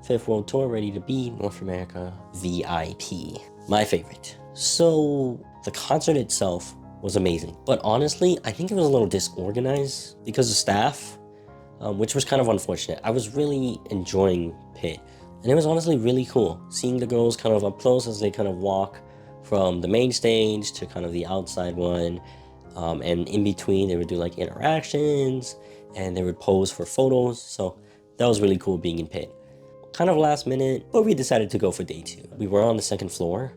5th World Tour, ready to be, North America, VIP. My favorite. So the concert itself was amazing, but honestly, I think it was a little disorganized because of staff, which was kind of unfortunate. I was really enjoying Pit, and it was honestly really cool seeing the girls kind of up close as they kind of walk from the main stage to kind of the outside one, and in between they would do like interactions and they would pose for photos. So that was really cool being in Pit. Kind of last minute, but we decided to go for day 2. We were on the 2nd floor,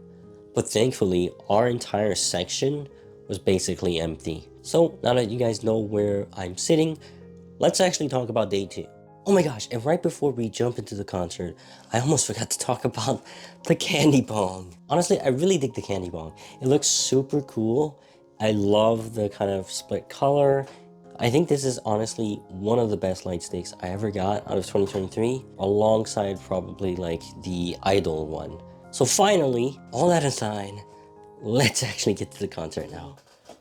but thankfully our entire section was basically empty. So now that you guys know where I'm sitting, let's actually talk about day 2. Oh my gosh, and right before we jump into the concert, I almost forgot to talk about the candy bong. Honestly, I really dig the candy bong. It looks super cool. I love the kind of split color. I think this is honestly one of the best light sticks I ever got out of 2023, alongside probably like the Idol one. So finally, all that aside, let's actually get to the concert now.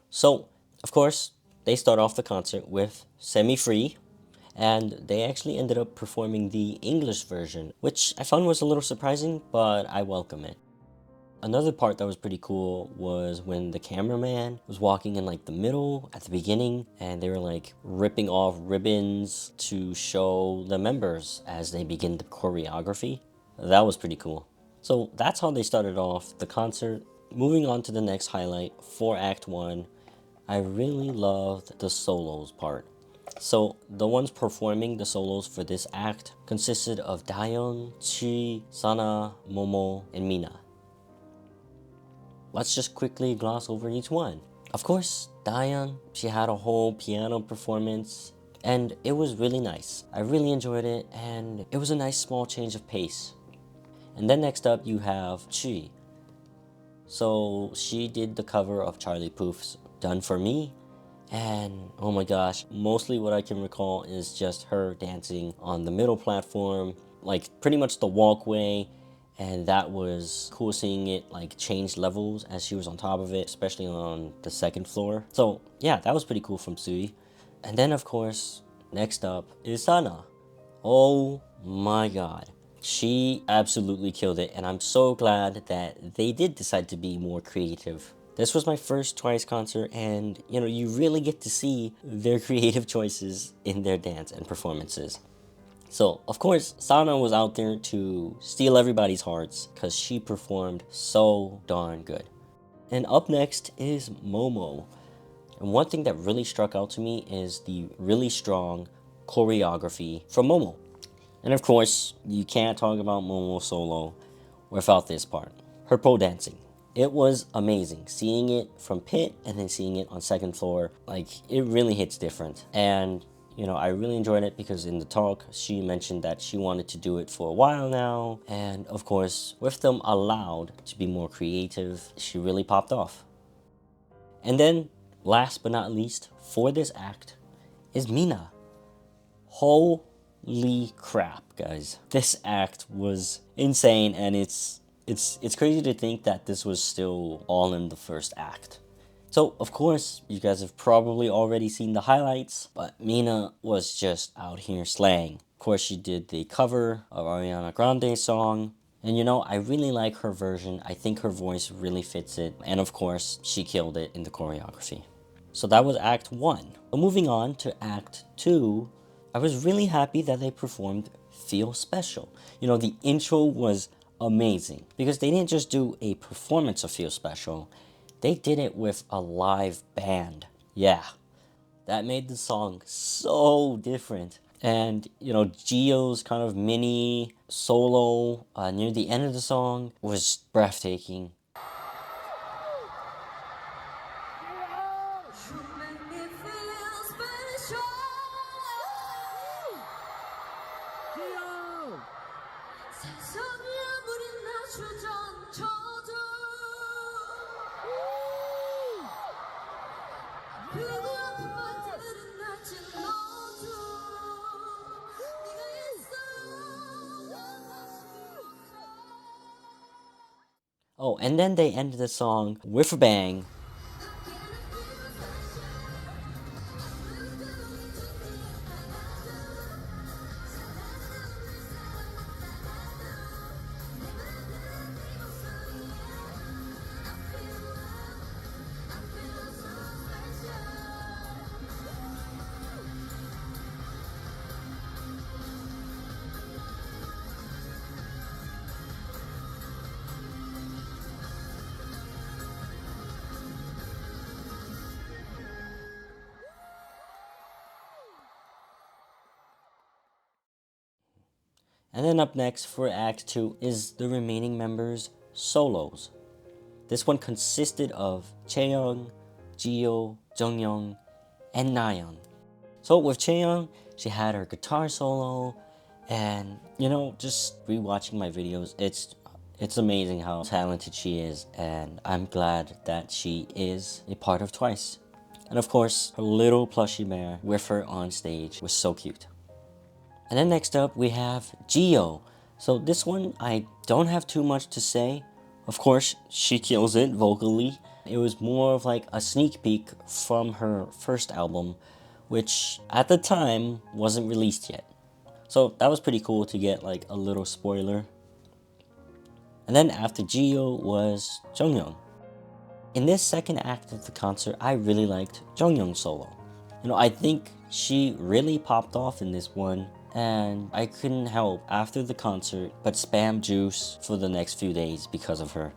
So, of course, they start off the concert with Semi Free, and they actually ended up performing the English version, which I found was a little surprising, but I welcome it. Another part that was pretty cool was when the cameraman was walking in like the middle at the beginning, and they were like ripping off ribbons to show the members as they begin the choreography. That was pretty cool. So that's how they started off the concert. Moving on to the next highlight for Act 1, I really loved the solos part. So the ones performing the solos for this act consisted of Dayeon, Chi, Sana, Momo, and Mina. Let's just quickly gloss over each one. Of course, Dayeon, she had a whole piano performance, and it was really nice. I really enjoyed it, and it was a nice small change of pace. And then next up you have Chi. So she did the cover of Charlie Puth's Done For Me, and oh my gosh, mostly what I can recall is just her dancing on the middle platform, like pretty much the walkway, and that was cool seeing it like change levels as she was on top of it, especially on the 2nd floor. So yeah, that was pretty cool from Sui. And then of course, next up is Sana. Oh my god. She absolutely killed it, and I'm so glad that they did decide to be more creative. This was my first Twice concert, and you know, you really get to see their creative choices in their dance and performances. So, of course, Sana was out there to steal everybody's hearts because she performed so darn good. And up next is Momo. And one thing that really struck out to me is the really strong choreography from Momo. And of course, you can't talk about Momo solo without this part, her pole dancing. It was amazing seeing it from Pit and then seeing it on 2nd floor. Like, it really hits different. And you know, I really enjoyed it because in the talk she mentioned that she wanted to do it for a while now, and of course with them allowed to be more creative, she really popped off. And then last but not least for this act is Mina. Holy crap, guys, this act was insane, and it's crazy to think that this was still all in the first act. So, of course, you guys have probably already seen the highlights, but Mina was just out here slaying. Of course, she did the cover of Ariana Grande's song, and you know, I really like her version. I think her voice really fits it, and of course, she killed it in the choreography. So that was Act 1. But moving on to Act 2, I was really happy that they performed Feel Special. You know, the intro was amazing because they didn't just do a performance of Feel Special, they did it with a live band. Yeah, that made the song so different. And, you know, Gio's kind of mini solo near the end of the song was breathtaking. You make me feel special. 세상이 아무리 나 주저앉혀도 그리고 아픈 말들은 날지 너도 네가 있어 Oh, and then they ended the song with a bang. And then up next for Act 2 is the remaining members' solos. This one consisted of Chaeyoung, Gio, Jonghyun, and Nayeon. So with Chaeyoung, she had her guitar solo, and you know, just rewatching my videos, it's amazing how talented she is, and I'm glad that she is a part of Twice. And of course, her little plushie bear with her on stage was so cute. And then next up, we have Gio. So this one, I don't have too much to say. Of course, she kills it vocally. It was more of like a sneak peek from her first album, which at the time wasn't released yet. So that was pretty cool to get like a little spoiler. And then after Gio was Jonghyun. In this second act of the concert, I really liked Jonghyun's solo. You know, I think she really popped off in this one, and I couldn't help after the concert but spam Juice for the next few days because of her.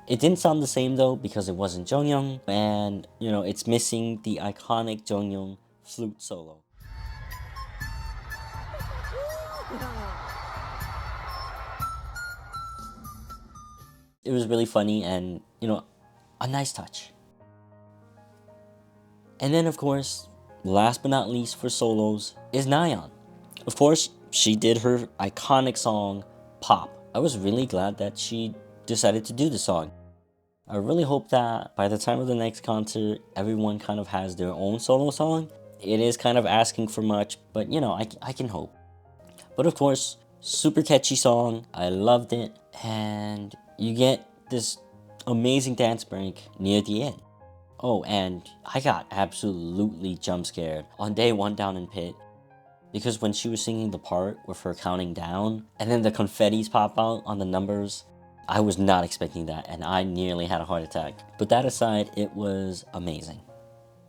It didn't sound the same though because it wasn't Jonghyun, and you know, it's missing the iconic Jonghyun flute solo. It was really funny and, you know, a nice touch. And then of course, last but not least for solos is Nayeon. Of course, she did her iconic song, Pop. I was really glad that she decided to do the song. I really hope that by the time of the next concert, everyone kind of has their own solo song. It is kind of asking for much, but you know, I can hope. But of course, super catchy song. I loved it. And you get this amazing dance break near the end. Oh, and I got absolutely jump scared on day one down in pit. Because when she was singing the part with her counting down, and then the confettis pop out on the numbers, I was not expecting that, and I nearly had a heart attack. But that aside, it was amazing.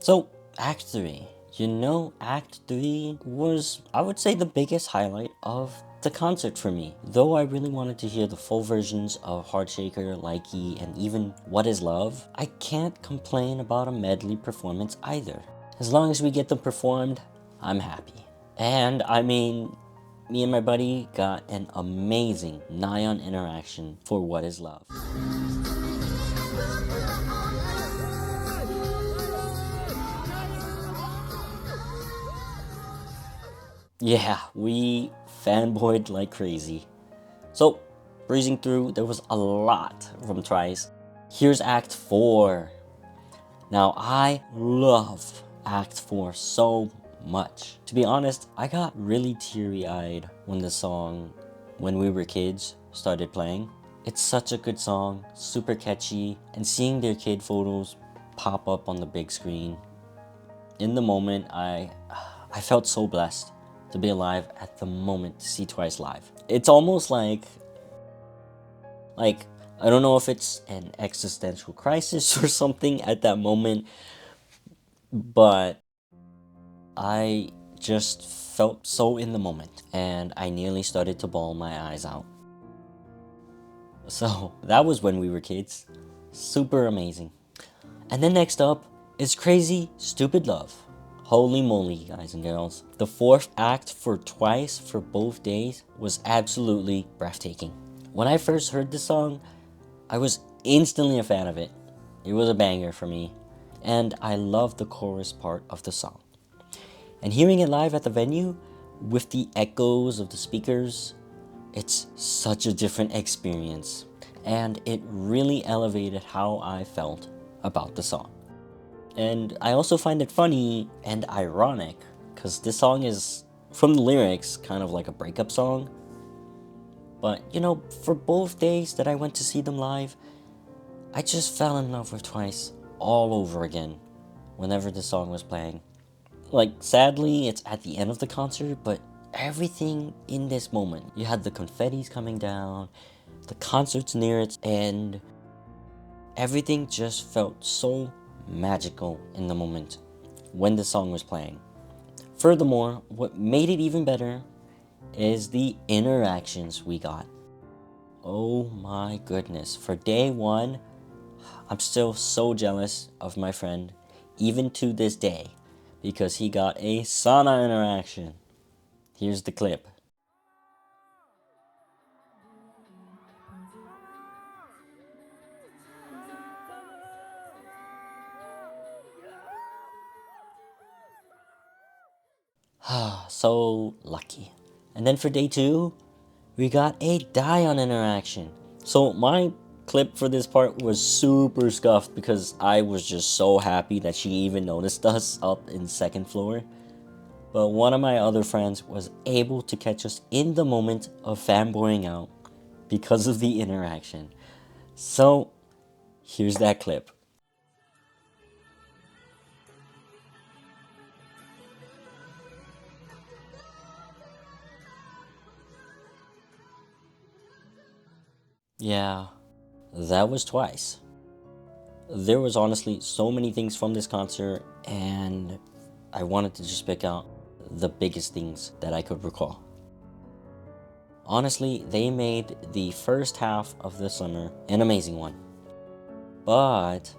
So, Act 3. You know, Act 3 was, I would say, the biggest highlight of the concert for me. Though I really wanted to hear the full versions of Heartshaker, Likey, and even What Is Love, I can't complain about a medley performance either. As long as we get them performed, I'm happy. And I mean, me and my buddy got an amazing Nayeon interaction for What Is Love. Yeah, we fanboyed like crazy. So, breezing through, there was a lot from Twice. Here's Act 4. Now, I love Act 4 so much. To be honest, I got really teary-eyed when the song When We Were Kids started playing. It's such a good song, super catchy, and seeing their kid photos pop up on the big screen. In the moment, I felt so blessed to be alive at the moment to see Twice live. It's almost like I don't know if it's an existential crisis or something at that moment, but I just felt so in the moment, and I nearly started to bawl my eyes out. So that was When We Were Kids. Super amazing. And then next up is Crazy Stupid Love. Holy moly, guys and girls. The fourth act for Twice for both days was absolutely breathtaking. When I first heard this song, I was instantly a fan of it. It was a banger for me, and I loved the chorus part of the song. And hearing it live at the venue, with the echoes of the speakers, it's such a different experience, and it really elevated how I felt about the song. And I also find it funny and ironic, because this song is, from the lyrics, kind of like a breakup song. But, you know, for both days that I went to see them live, I just fell in love with Twice all over again whenever the song was playing. Like, sadly, it's at the end of the concert, but everything in this moment, you had the confettis coming down, the concert's near its end, everything just felt so magical in the moment when the song was playing. Furthermore, what made it even better is the interactions we got. Oh my goodness. For day one, I'm still so jealous of my friend, even to this day, because he got a sauna interaction. Here's the clip. So lucky. And then for day two, we got a Dion interaction. So my clip for this part was super scuffed because I was just so happy that she even noticed us up in second floor. But one of my other friends was able to catch us in the moment of fanboying out because of the interaction. So here's that clip. Yeah, that was Twice. There was honestly so many things from this concert, and I wanted to just pick out the biggest things that I could recall. Honestly, they made the first half of the summer an amazing one. But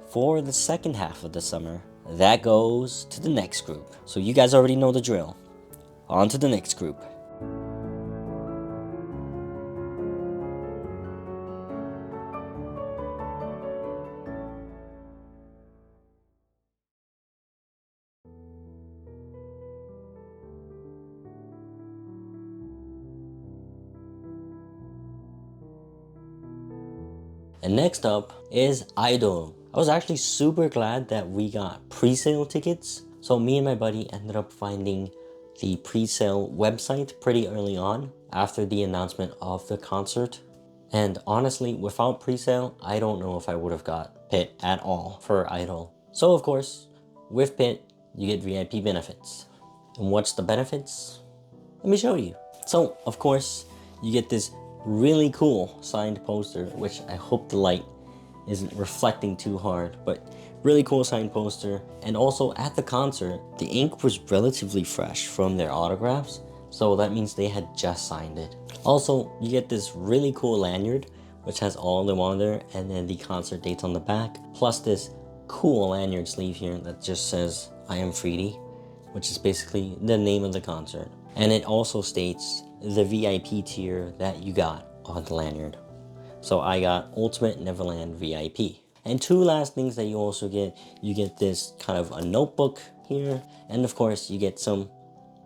for the second half of the summer, that goes to the next group. So you guys already know the drill. On to the next group. And next up is Idol. I was actually super glad that we got pre-sale tickets. So me and my buddy ended up finding the pre-sale website pretty early on after the announcement of the concert. And honestly, without pre-sale, I don't know if I would have got Pit at all for Idol. So of course, with Pit, you get VIP benefits. And what's the benefits? Let me show you. So, of course, you get this really cool signed poster, which I hope the light isn't reflecting too hard, but really cool signed poster. And also at the concert, the ink was relatively fresh from their autographs, so that means they had just signed it. Also, you get this really cool lanyard, which has all of them on there, and then the concert dates on the back, plus this cool lanyard sleeve here that just says, I am Freedy, which is basically the name of the concert. And it also states the VIP tier that you got on the lanyard. So I got Ultimate Neverland VIP. And two last things that you also get, you get this kind of a notebook here, and of course you get some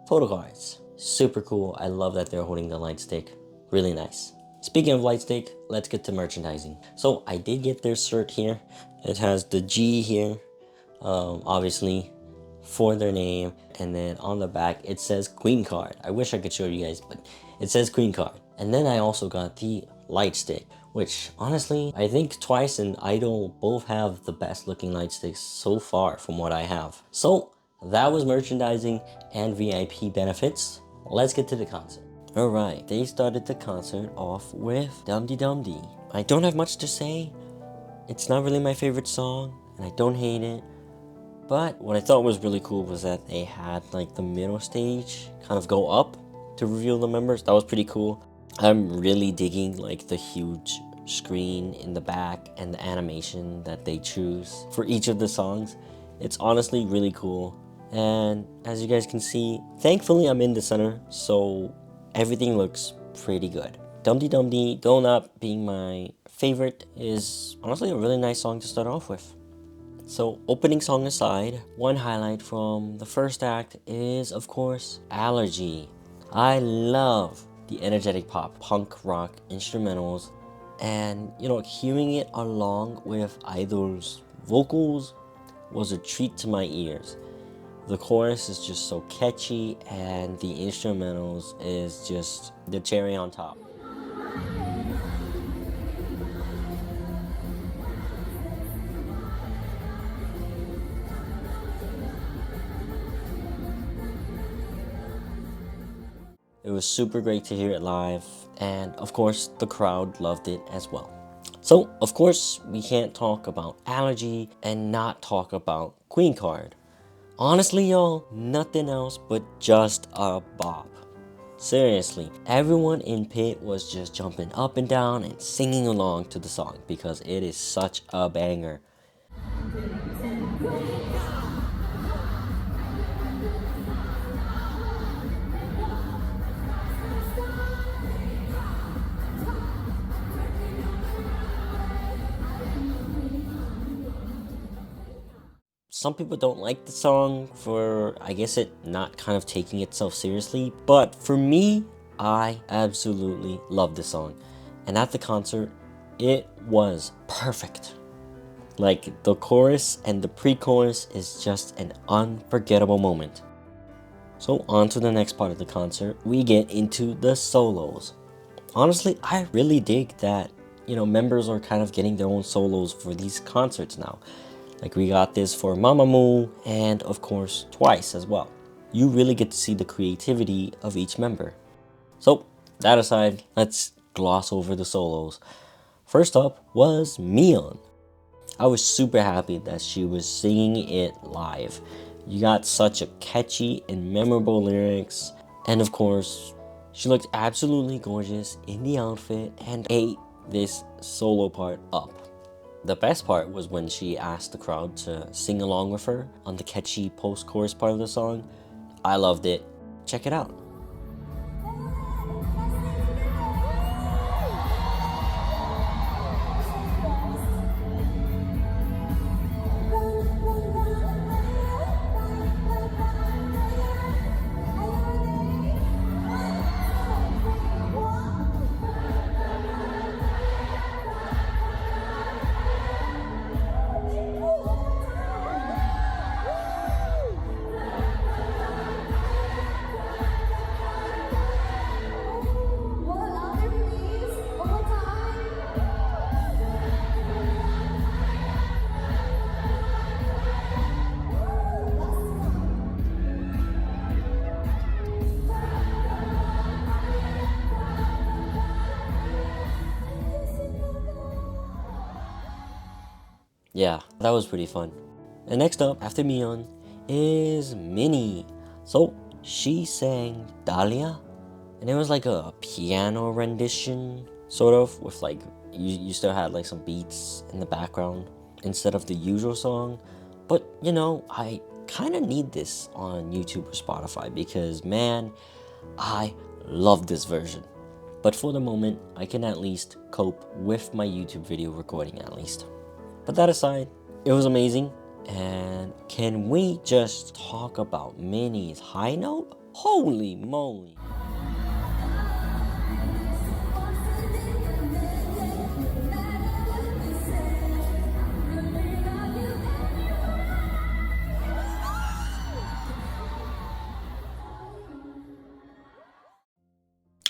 photo cards. Super cool. I love that they're holding the light stick. Really nice. Speaking of light stick, let's get to merchandising. So I did get their shirt here. It has the G here, obviously, for their name, and then on the back it says Queen Card. I wish I could show you guys, but it says Queen Card. And then I also got the light stick, which honestly I think Twice and Idol both have the best looking light sticks so far from what I have. So that was merchandising and VIP benefits. Let's get to the concert. Alright, they started the concert off with Dum Dee Dum Dee. I don't have much to say. It's not really my favorite song, and I don't hate it. But what I thought was really cool was that they had like the middle stage kind of go up to reveal the members. That was pretty cool. I'm really digging like the huge screen in the back and the animation that they choose for each of the songs. It's honestly really cool. And as you guys can see, thankfully I'm in the center, so everything looks pretty good. Dum Dee Dum Dee, though not being my favorite, is honestly a really nice song to start off with. So opening song aside, one highlight from the first act is of course Allergy. I love the energetic pop, punk rock instrumentals, and hearing it along with Idol's vocals was a treat to my ears. The chorus is just so catchy, and the instrumentals is just the cherry on top. It was super great to hear it live, and of course, the crowd loved it as well. So, of course, we can't talk about Allergy and not talk about Queen Card. Honestly, y'all, nothing else but just a bop. Seriously, everyone in Pit was just jumping up and down and singing along to the song because it is such a banger. Some people don't like the song for, I guess, it not kind of taking itself seriously, but for me, I absolutely love this song. And at the concert, it was perfect. Like, the chorus and the pre-chorus is just an unforgettable moment. So on to the next part of the concert, we get into the solos. Honestly, I really dig that, members are kind of getting their own solos for these concerts now. Like, we got this for Mamamoo and of course Twice as well. You really get to see the creativity of each member. So that aside, let's gloss over the solos. First up was Miyeon. I was super happy that she was singing it live. You got such a catchy and memorable lyrics, and of course, she looked absolutely gorgeous in the outfit and ate this solo part up. The best part was when she asked the crowd to sing along with her on the catchy post-chorus part of the song. I loved it. Check it out. Yeah, that was pretty fun. And next up, after Miyeon, is Minnie. So she sang Dahlia, and it was like a piano rendition, sort of, with like, you still had like some beats in the background instead of the usual song. But I kind of need this on YouTube or Spotify because, man, I love this version. But for the moment, I can at least cope with my YouTube video recording at least. But that aside, it was amazing. And can we just talk about Minnie's high note? Holy moly.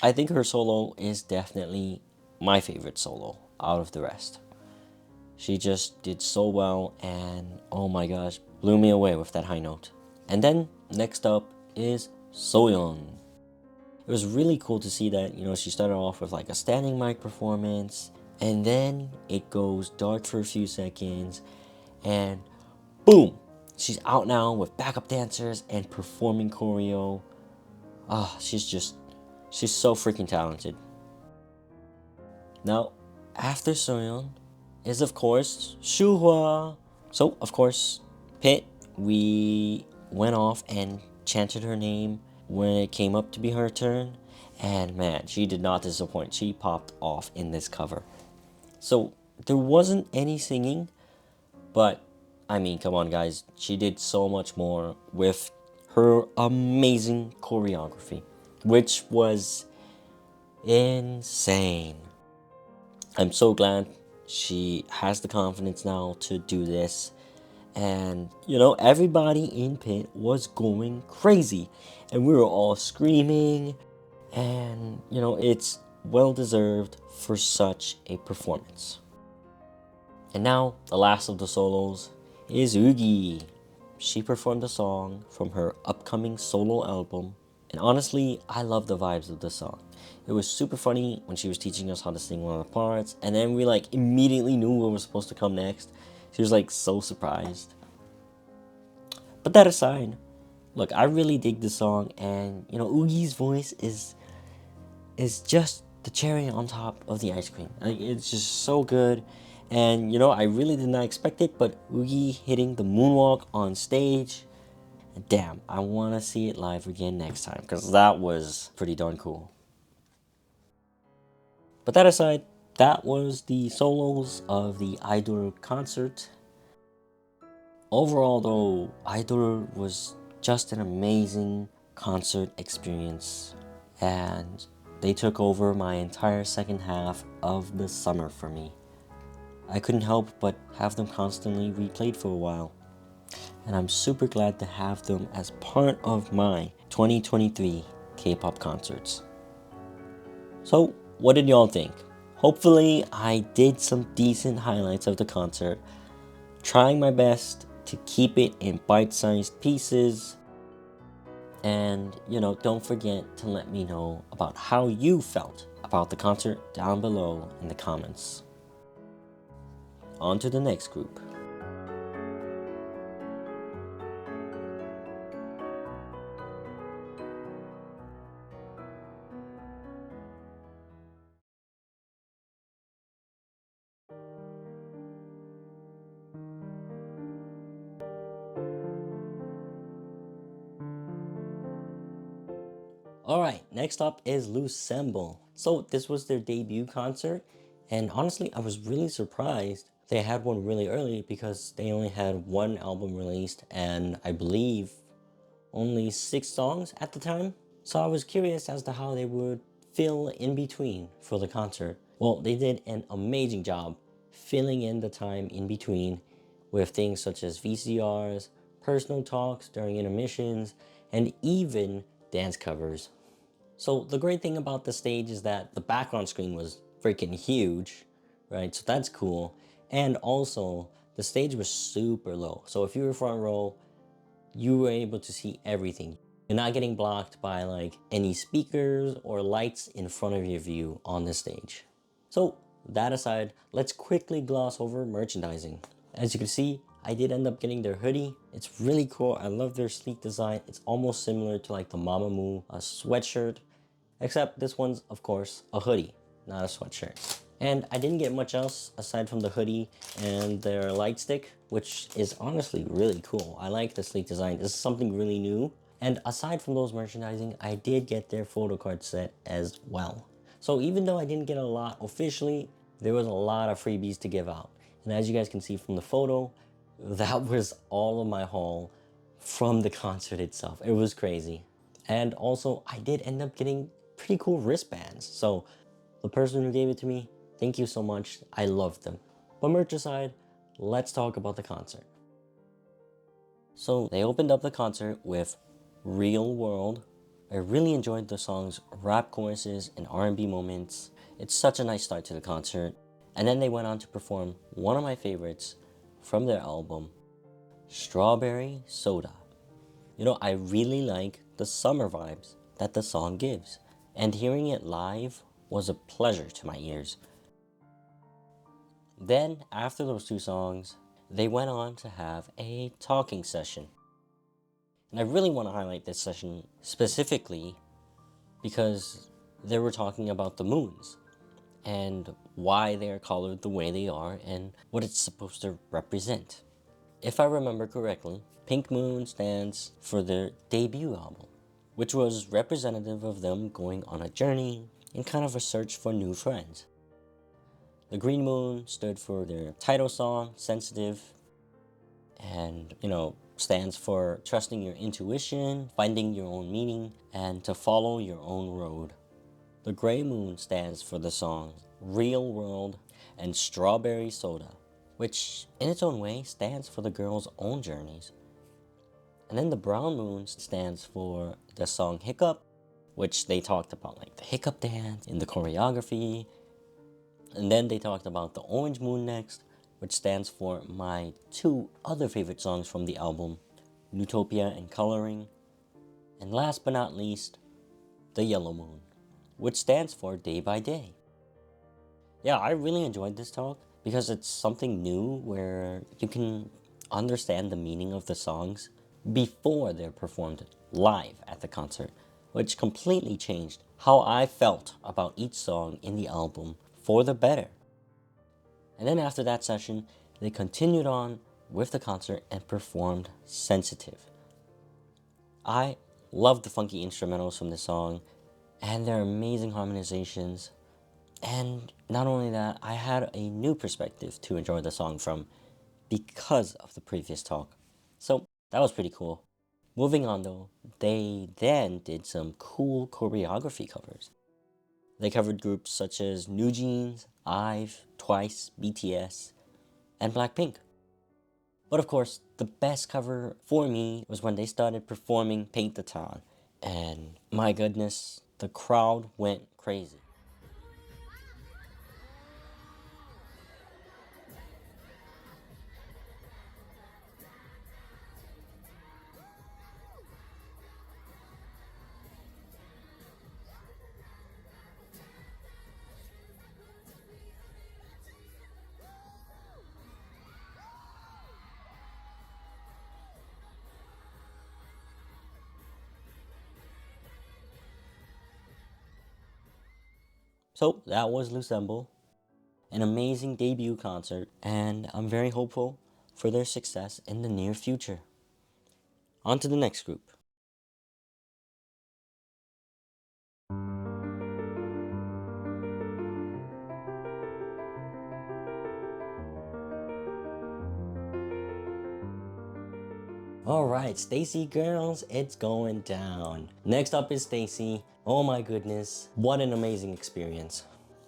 I think her solo is definitely my favorite solo out of the rest. She just did so well, and oh my gosh, blew me away with that high note. And then next up is Soyeon. It was really cool to see that, she started off with like a standing mic performance, and then it goes dark for a few seconds, and boom, she's out now with backup dancers and performing choreo. She's so freaking talented. Now, after Soyeon is of course Shuhwa. So of course, Pit we went off and chanted her name when it came up to be her turn, and man, she did not disappoint. She popped off in this cover. So there wasn't any singing, but I mean, come on, guys, she did so much more with her amazing choreography, which was insane. I'm so glad she has the confidence now to do this. And, everybody in pit was going crazy. And we were all screaming. And, it's well deserved for such a performance. And now, the last of the solos is Oogie. She performed a song from her upcoming solo album. And honestly, I love the vibes of the song. It was super funny when she was teaching us how to sing one of the parts, and then we immediately knew what was supposed to come next. She was so surprised. But that aside, look, I really dig this song, and Oogie's voice is just the cherry on top of the ice cream. It's just so good. And I really did not expect it, but Oogie hitting the moonwalk on stage, damn, I want to see it live again next time, because that was pretty darn cool. But that aside, that was the solos of the Idol concert. Overall though, Idol was just an amazing concert experience, and they took over my entire second half of the summer for me. I couldn't help but have them constantly replayed for a while, and I'm super glad to have them as part of my 2023 K-pop concerts. So, what did y'all think? Hopefully, I did some decent highlights of the concert, trying my best to keep it in bite-sized pieces. And, don't forget to let me know about how you felt about the concert down below in the comments. On to the next group. Alright, next up is Lucemble. So this was their debut concert, and honestly I was really surprised they had one really early, because they only had one album released and I believe only 6 songs at the time. So I was curious as to how they would fill in between for the concert. Well, they did an amazing job filling in the time in between with things such as VCRs, personal talks during intermissions, and even dance covers. So the great thing about the stage is that the background screen was freaking huge, right? So that's cool. And also, the stage was super low. So if you were front row, you were able to see everything. You're not getting blocked by any speakers or lights in front of your view on the stage. So that aside, let's quickly gloss over merchandising. As you can see, I did end up getting their hoodie. It's really cool. I love their sleek design. It's almost similar to the Mamamoo sweatshirt, except this one's, of course, a hoodie, not a sweatshirt. And I didn't get much else aside from the hoodie and their light stick, which is honestly really cool. I like the sleek design. This is something really new. And aside from those merchandising, I did get their photo card set as well. So even though I didn't get a lot officially, there was a lot of freebies to give out. And as you guys can see from the photo, that was all of my haul from the concert itself. It was crazy. And also, I did end up getting pretty cool wristbands. So the person who gave it to me, thank you so much. I loved them. But merch aside, let's talk about the concert. So they opened up the concert with Real World. I really enjoyed the song's rap choruses and R&B moments. It's such a nice start to the concert. And then they went on to perform one of my favorites from their album, Strawberry Soda. I really like the summer vibes that the song gives, and hearing it live was a pleasure to my ears. Then, after those 2 songs, they went on to have a talking session. And I really want to highlight this session specifically because they were talking about the moons and why they are colored the way they are and what it's supposed to represent. If I remember correctly, Pink Moon stands for their debut album, which was representative of them going on a journey in kind of a search for new friends. The Green Moon stood for their title song, Sensitive, and, stands for trusting your intuition, finding your own meaning, and to follow your own road. The Gray Moon stands for the songs Real World and Strawberry Soda, which in its own way stands for the girls' own journeys. And then the Brown Moon stands for the song Hiccup, which they talked about like the hiccup dance in the choreography. And then they talked about the Orange Moon next, which stands for my two other favorite songs from the album, Utopia and Coloring. And last but not least, the Yellow Moon, which stands for Day by Day. Yeah, I really enjoyed this talk because it's something new where you can understand the meaning of the songs before they're performed live at the concert, which completely changed how I felt about each song in the album for the better. And then after that session, they continued on with the concert and performed Sensitive. I love the funky instrumentals from this song and their amazing harmonizations. And not only that, I had a new perspective to enjoy the song from because of the previous talk. So that was pretty cool. Moving on though, they then did some cool choreography covers. They covered groups such as New Jeans, IVE, Twice, BTS, and Blackpink. But of course, the best cover for me was when they started performing Paint the Town. And my goodness, the crowd went crazy. So that was Lucemble, an amazing debut concert, and I'm very hopeful for their success in the near future. On to the next group. Alright, STAYC girls, it's going down. Next up is STAYC. Oh my goodness, what an amazing experience.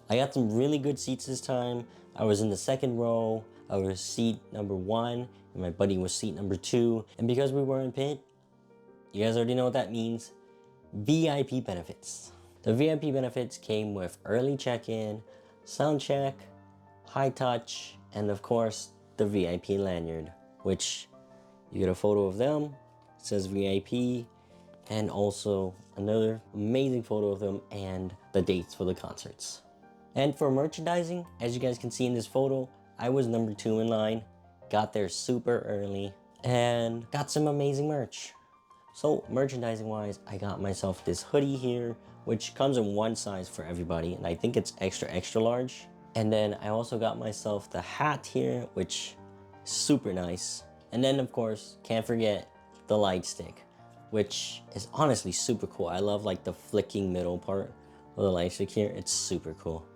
I got some really good seats this time. I was in the second row, I was seat number 1, and my buddy was seat number 2. And because we were in pit, you guys already know what that means. VIP benefits. The VIP benefits came with early check-in, sound check, high touch, and of course, the VIP lanyard, which you get a photo of them, it says VIP, and also another amazing photo of them and the dates for the concerts. And for merchandising, as you guys can see in this photo, I was number 2 in line, got there super early, and got some amazing merch. So merchandising wise, I got myself this hoodie here, which comes in one size for everybody, and I think it's extra large. And then I also got myself the hat here, which is super nice. And then of course, can't forget the light stick, which is honestly super cool. I love like the flicking middle part of the light stick here. It's super cool.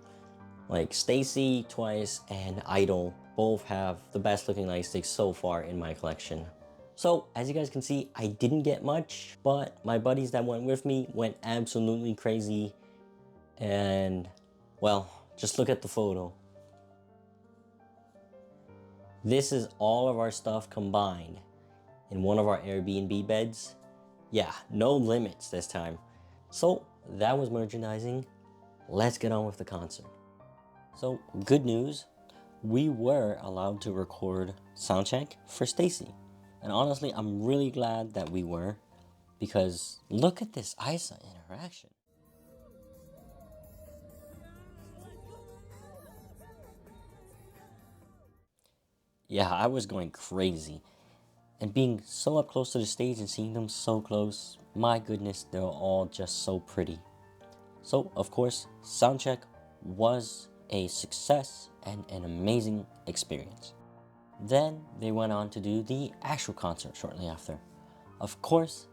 Like STAYC, Twice, and Idol both have the best looking light sticks so far in my collection. So as you guys can see, I didn't get much, but my buddies that went with me went absolutely crazy. And well, just look at the photo. This is all of our stuff combined in one of our Airbnb beds. Yeah, no limits this time. So that was merchandising. Let's get on with the concert. So good news, we were allowed to record soundcheck for STAYC. And honestly, I'm really glad that we were, because look at this ISA interaction. Yeah, I was going crazy. And being so up close to the stage and seeing them so close, my goodness, they're all just so pretty. So, of course, soundcheck was a success and an amazing experience. Then they went on to do the actual concert shortly after. Of course,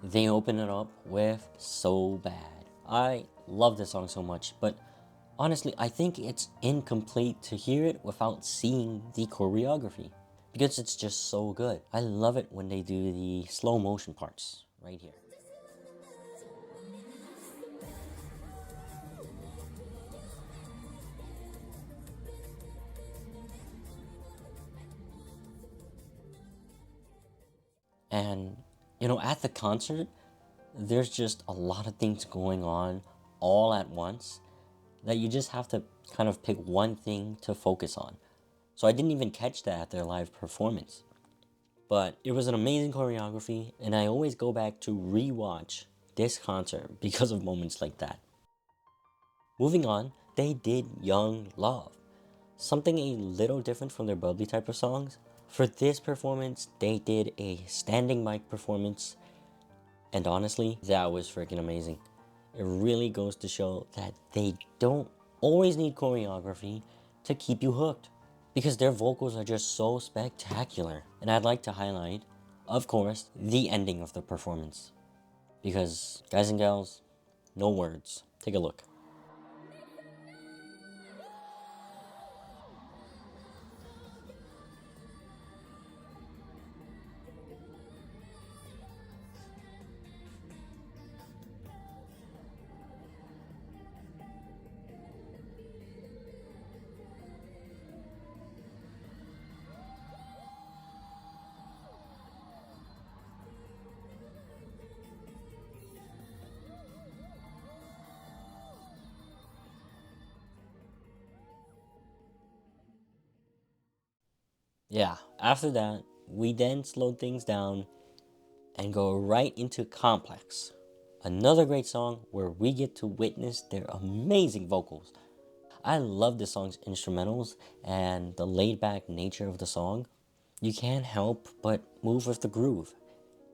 they opened it up with So Bad. I love this song so much, but honestly, I think it's incomplete to hear it without seeing the choreography because it's just so good. I love it when they do the slow motion parts right here. And, at the concert, there's just a lot of things going on all at once that you just have to kind of pick one thing to focus on. So I didn't even catch that at their live performance. But it was an amazing choreography, and I always go back to rewatch this concert because of moments like that. Moving on, they did Young Love, something a little different from their bubbly type of songs. For this performance, they did a standing mic performance, and honestly, that was freaking amazing. It really goes to show that they don't always need choreography to keep you hooked because their vocals are just so spectacular. And I'd like to highlight, of course, the ending of the performance because, guys and gals, no words. Take a look. Yeah, after that, we then slowed things down and go right into Complex. Another great song where we get to witness their amazing vocals. I love this song's instrumentals and the laid back nature of the song. You can't help but move with the groove.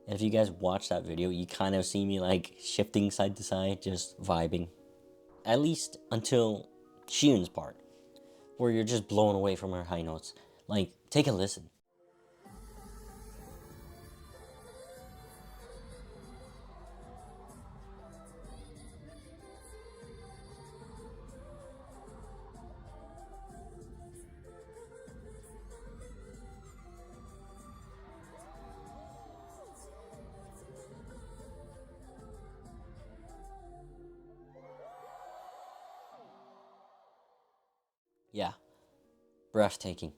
And if you guys watch that video, you kind of see me like shifting side to side, just vibing. At least until Shion's part, where you're just blown away from her high notes. Like, take a listen. Yeah, breathtaking.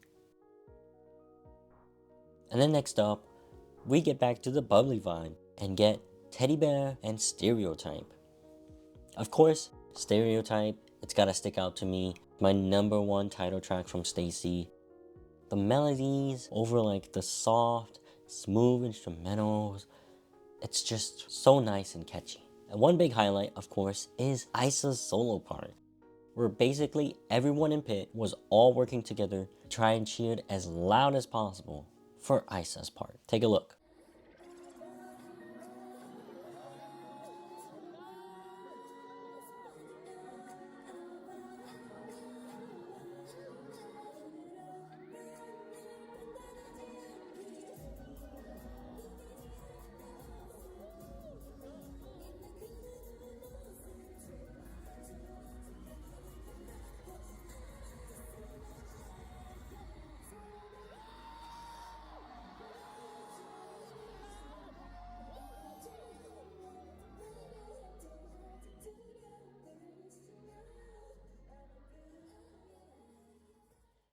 And then next up, we get back to the bubbly vibe and get Teddy Bear and Stereotype. Of course, Stereotype, it's gotta stick out to me. My number one title track from STAYC. The melodies over like the soft, smooth instrumentals, it's just so nice and catchy. And one big highlight, of course, is Isa's solo part, where basically everyone in Pit was all working together to try and cheer as loud as possible for Isa's part. Take a look.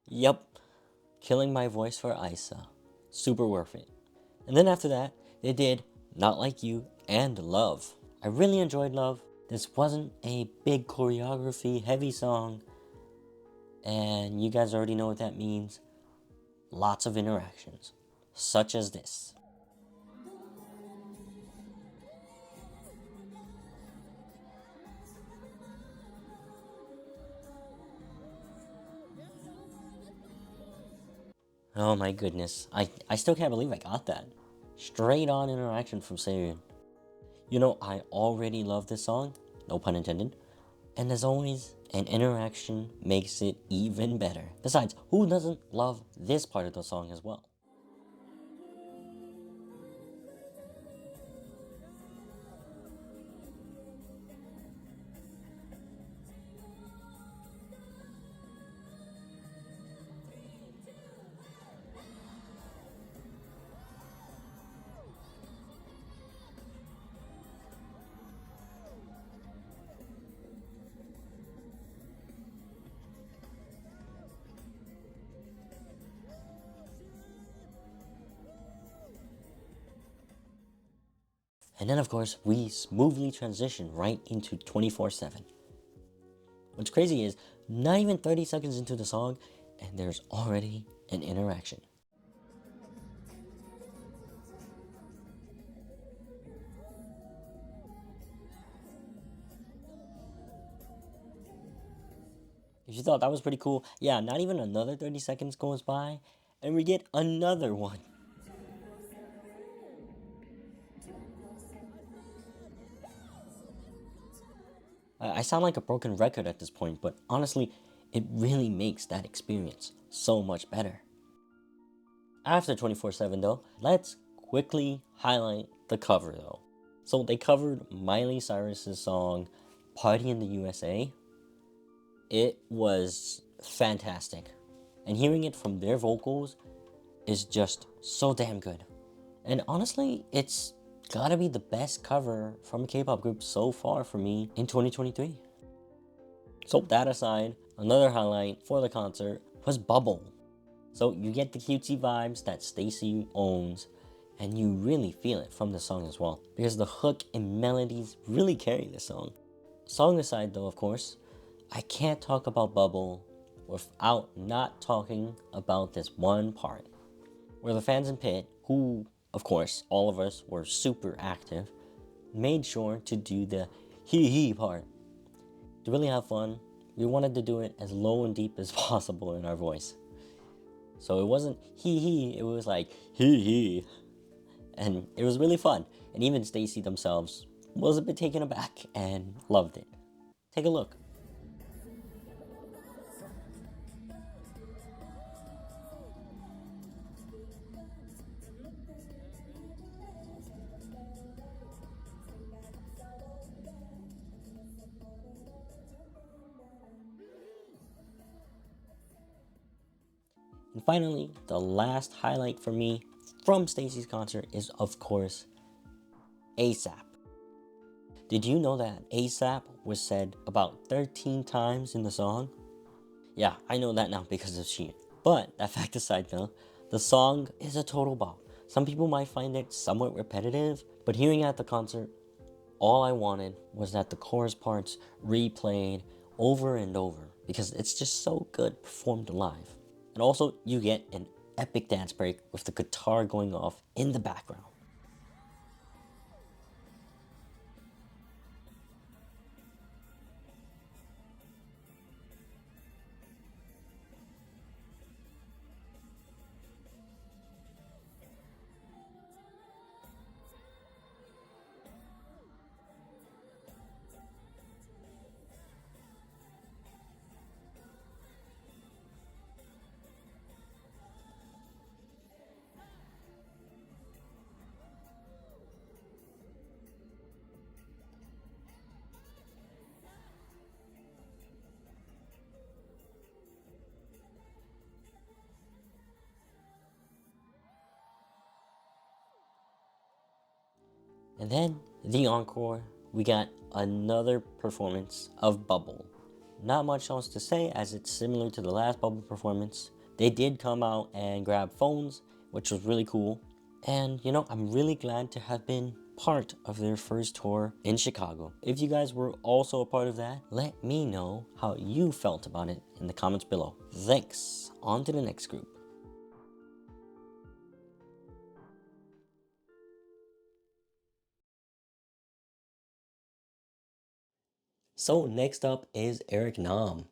Yup, killing my voice for Isa. Super worth it. And then after that, they did Not Like You and Love. I really enjoyed Love. This wasn't a big choreography heavy song, and you guys already know what that means. Lots of interactions, such as this. Oh my goodness, I still can't believe I got that. Straight on interaction from Seiryun. I already love this song, no pun intended, and as always, and interaction makes it even better. Besides, who doesn't love this part of the song as well? And then, of course, we smoothly transition right into 24/7. What's crazy is not even 30 seconds into the song, and there's already an interaction. If you thought that was pretty cool, yeah, not even another 30 seconds goes by, and we get another one. I sound like a broken record at this point, but honestly, it really makes that experience so much better. After 24/7 though, let's quickly highlight the cover though. So they covered Miley Cyrus's song Party in the USA. It was fantastic. And hearing it from their vocals is just so damn good. And honestly, it's gotta be the best cover from a K-pop group so far for me in 2023. So that aside, another highlight for the concert was Bubble. So you get the cutesy vibes that STAYC owns, and you really feel it from the song as well, because the hook and melodies really carry the song. Song aside though, of course, I can't talk about Bubble without not talking about this one part, where the fans in pit, who, of course, all of us were super active, made sure to do the hee hee part. To really have fun, we wanted to do it as low and deep as possible in our voice. So it wasn't hee hee, it was like hee hee. And it was really fun. And even STAYC themselves was a bit taken aback and loved it. Take a look. And finally, the last highlight for me from STAYC's concert is, of course, ASAP. Did you know that ASAP was said about 13 times in the song? Yeah, I know that now because of Shein. But that fact aside though, the song is a total bop. Some people might find it somewhat repetitive, but hearing it at the concert, all I wanted was that the chorus parts replayed over and over because it's just so good performed live. And also, you get an epic dance break with the guitar going off in the background. And then, the encore, we got another performance of Bubble. Not much else to say as it's similar to the last Bubble performance. They did come out and grab phones, which was really cool. And you know, I'm really glad to have been part of their first tour in Chicago. If you guys were also a part of that, let me know how you felt about it in the comments below. Thanks. On to the next group. So next up is Eric Nam.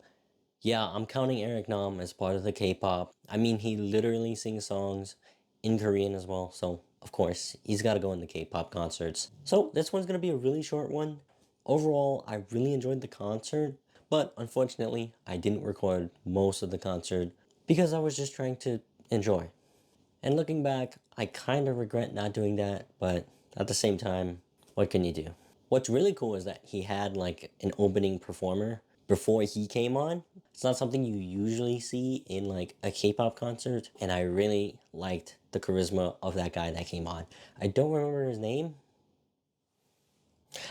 Yeah, I'm counting Eric Nam as part of the K-pop. I mean, he literally sings songs in Korean as well, so of course, he's got to go in the K-pop concerts. So this one's going to be a really short one. Overall, I really enjoyed the concert, But unfortunately, I didn't record most of the concert because I was just trying to enjoy. And looking back, I kind of regret not doing that, but at the same time, what can you do? What's really cool is that he had like an opening performer before he came on. It's not something you usually see in like a K-pop concert, and I really liked the charisma of that guy that came on. I don't remember his name.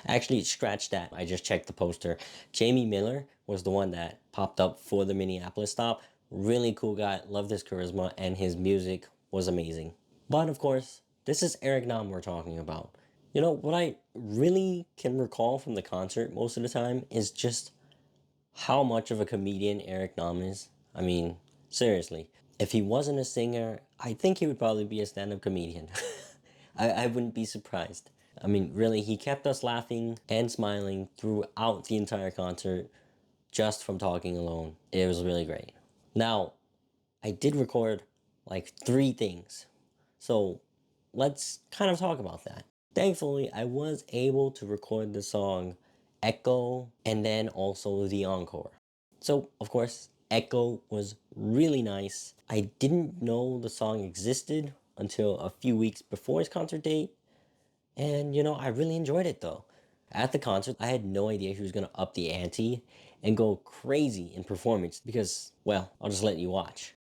Actually, scratch that. I just checked the poster. Jamie Miller was the one that popped up for the Minneapolis stop. Really cool guy. Loved his charisma, and his music was amazing. But of course, this is Eric Nam we're talking about. You know, what I really can recall from the concert most of the time is just how much of a comedian Eric Nam is. I mean, seriously. If he wasn't a singer, I think he would probably be a stand up comedian. I wouldn't be surprised. I mean, really, he kept us laughing and smiling throughout the entire concert just from talking alone. It was really great. Now, I did record like 3 things. So let's kind of talk about that. Thankfully, I was able to record the song Echo and then also the encore. So, of course, Echo was really nice. I didn't know the song existed until a few weeks before his concert date. And, you know, I really enjoyed it though. At the concert, I had no idea he was going to up the ante and go crazy in performance because, well, I'll just let you watch.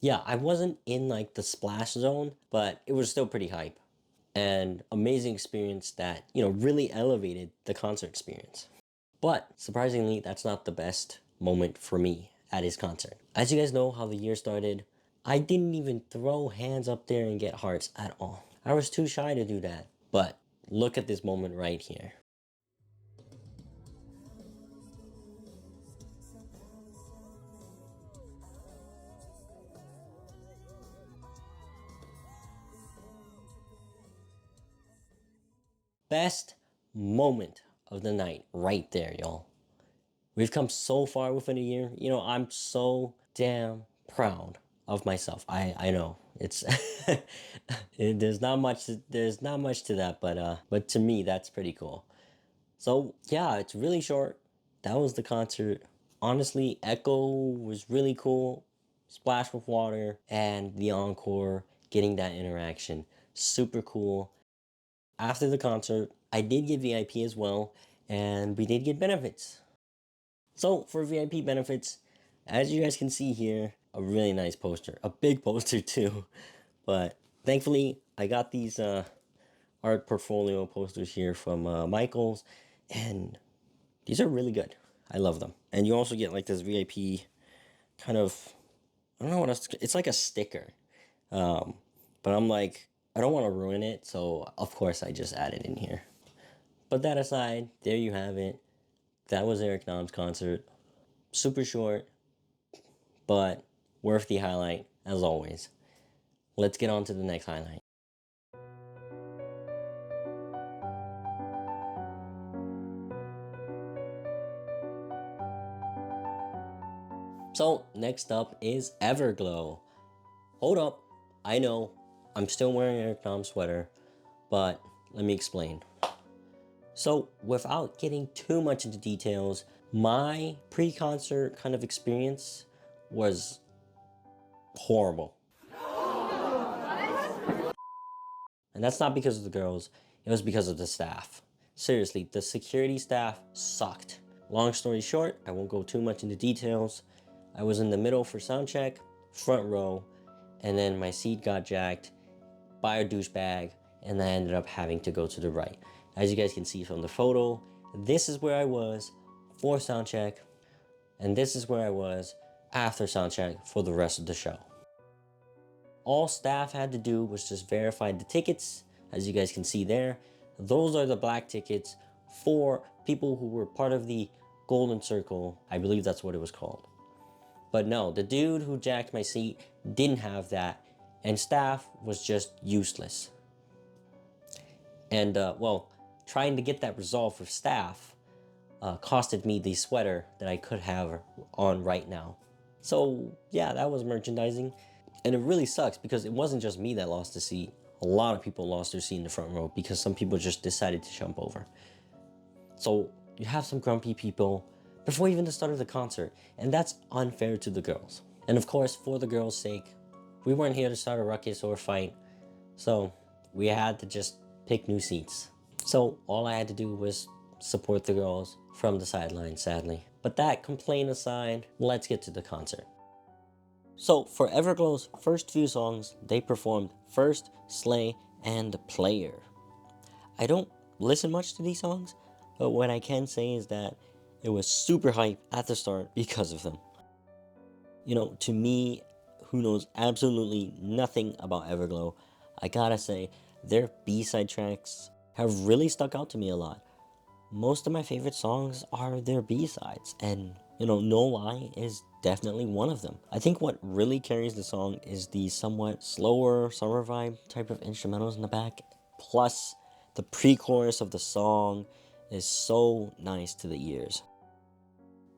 Yeah, I wasn't in like the splash zone, but it was still pretty hype and amazing experience that, you know, really elevated the concert experience. But surprisingly, that's not the best moment for me at his concert. As you guys know how the year started, I didn't even throw hands up there and get hearts at all. I was too shy to do that. But look at this moment right here. Best moment of the night right there, y'all. We've come so far within a year. You know, I'm so damn proud of myself. I know it's there's not much to that, but to me that's pretty cool. So yeah, it's really short. That was the concert. Honestly, Echo was really cool. Splash with water and the encore, getting that interaction, super cool. After the concert, I did get VIP as well, and we did get benefits. So for VIP benefits, as you guys can see here, a really nice poster, a big poster too. But thankfully, I got these art portfolio posters here from Michaels, and these are really good. I love them. And you also get like this VIP kind of, I don't know what else, it's like a sticker. But I'm like, I don't want to ruin it, so of course I just added in here. But that aside, there you have it. That was Eric Nam's concert. Super short, but worth the highlight as always. Let's get on to the next highlight. So next up is Everglow. Hold up, I know I'm still wearing Eric Nam's sweater, but let me explain. So without getting too much into details, my pre-concert kind of experience was horrible. And that's not because of the girls, it was because of the staff. Seriously, the security staff sucked. Long story short, I won't go too much into details. I was in the middle for sound check, front row, and then my seat got jacked by a douchebag, and I ended up having to go to the right. As you guys can see from the photo, this is where I was for sound check, and this is where I was after sound check for the rest of the show. All staff had to do was just verify the tickets, as you guys can see there. Those are the black tickets for people who were part of the Golden Circle. I believe that's what it was called. But no, the dude who jacked my seat didn't have that, and staff was just useless. And, well, trying to get that resolved with staff costed me the sweater that I could have on right now. So, yeah, that was merchandising. And it really sucks because it wasn't just me that lost a seat. A lot of people lost their seat in the front row because some people just decided to jump over. So you have some grumpy people before even the start of the concert, and that's unfair to the girls. And of course, for the girls' sake, we weren't here to start a ruckus or a fight, so we had to just pick new seats. So all I had to do was support the girls from the sidelines, sadly. But that complaint aside, let's get to the concert. So for Everglow's first few songs, they performed First, Slay, and Player. I don't listen much to these songs, but what I can say is that it was super hype at the start because of them. You know, to me, who knows absolutely nothing about Everglow, I gotta say, their B-side tracks have really stuck out to me a lot. Most of my favorite songs are their B-sides, and, you know, No Lie is definitely one of them. I think what really carries the song is the somewhat slower summer vibe type of instrumentals in the back, plus the pre-chorus of the song is so nice to the ears.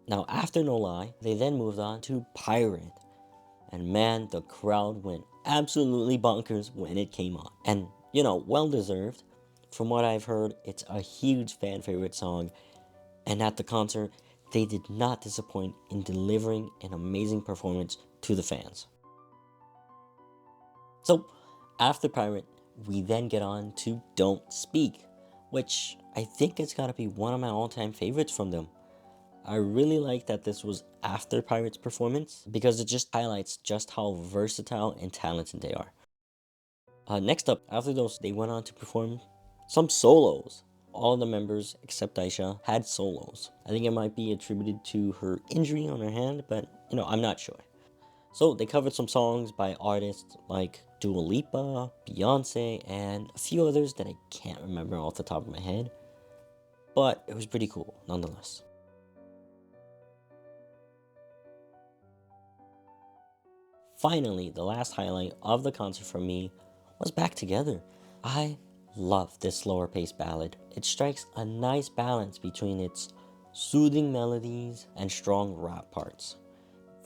Now, after No Lie, they then moved on to Pirate. And man, the crowd went absolutely bonkers when it came on. And, you know, well deserved. From what I've heard, it's a huge fan favorite song. And at the concert, they did not disappoint in delivering an amazing performance to the fans. So, after Pirate, we then get on to Don't Speak, which I think it's gotta be one of my all-time favorites from them. I really like that this was after Pirate's performance because it just highlights just how versatile and talented they are. Next up, after those, they went on to perform some solos. All the members except Aisha had solos. I think it might be attributed to her injury on her hand, but you know, I'm not sure. So they covered some songs by artists like Dua Lipa, Beyonce, and a few others that I can't remember off the top of my head. But it was pretty cool nonetheless. Finally, the last highlight of the concert for me was Back Together. I love this slower paced ballad. It strikes a nice balance between its soothing melodies and strong rap parts.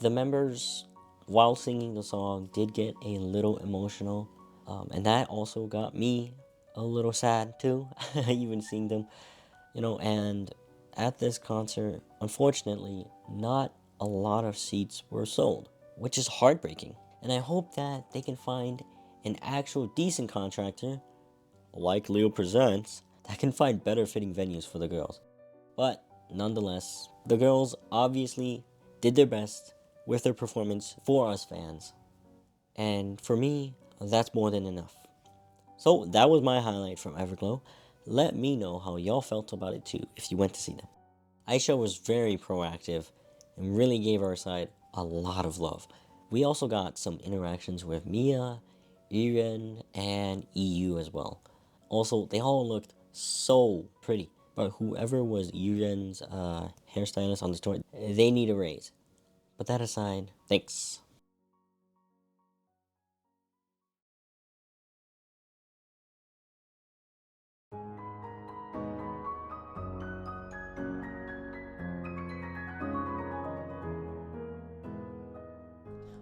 The members, while singing the song, did get a little emotional, and that also got me a little sad too, even seeing them, you know. And at this concert, unfortunately, not a lot of seats were sold, which is heartbreaking. And I hope that they can find an actual decent contractor, like Leo Presents, that can find better fitting venues for the girls. But nonetheless, the girls obviously did their best with their performance for us fans. And for me, that's more than enough. So that was my highlight from Everglow. Let me know how y'all felt about it too if you went to see them. Aisha was very proactive and really gave our side a lot of love. We also got some interactions with Mia, Iren, and EU as well. Also, they all looked so pretty. But whoever was Iren's hairstylist on the tour, they need a raise. But that aside, thanks.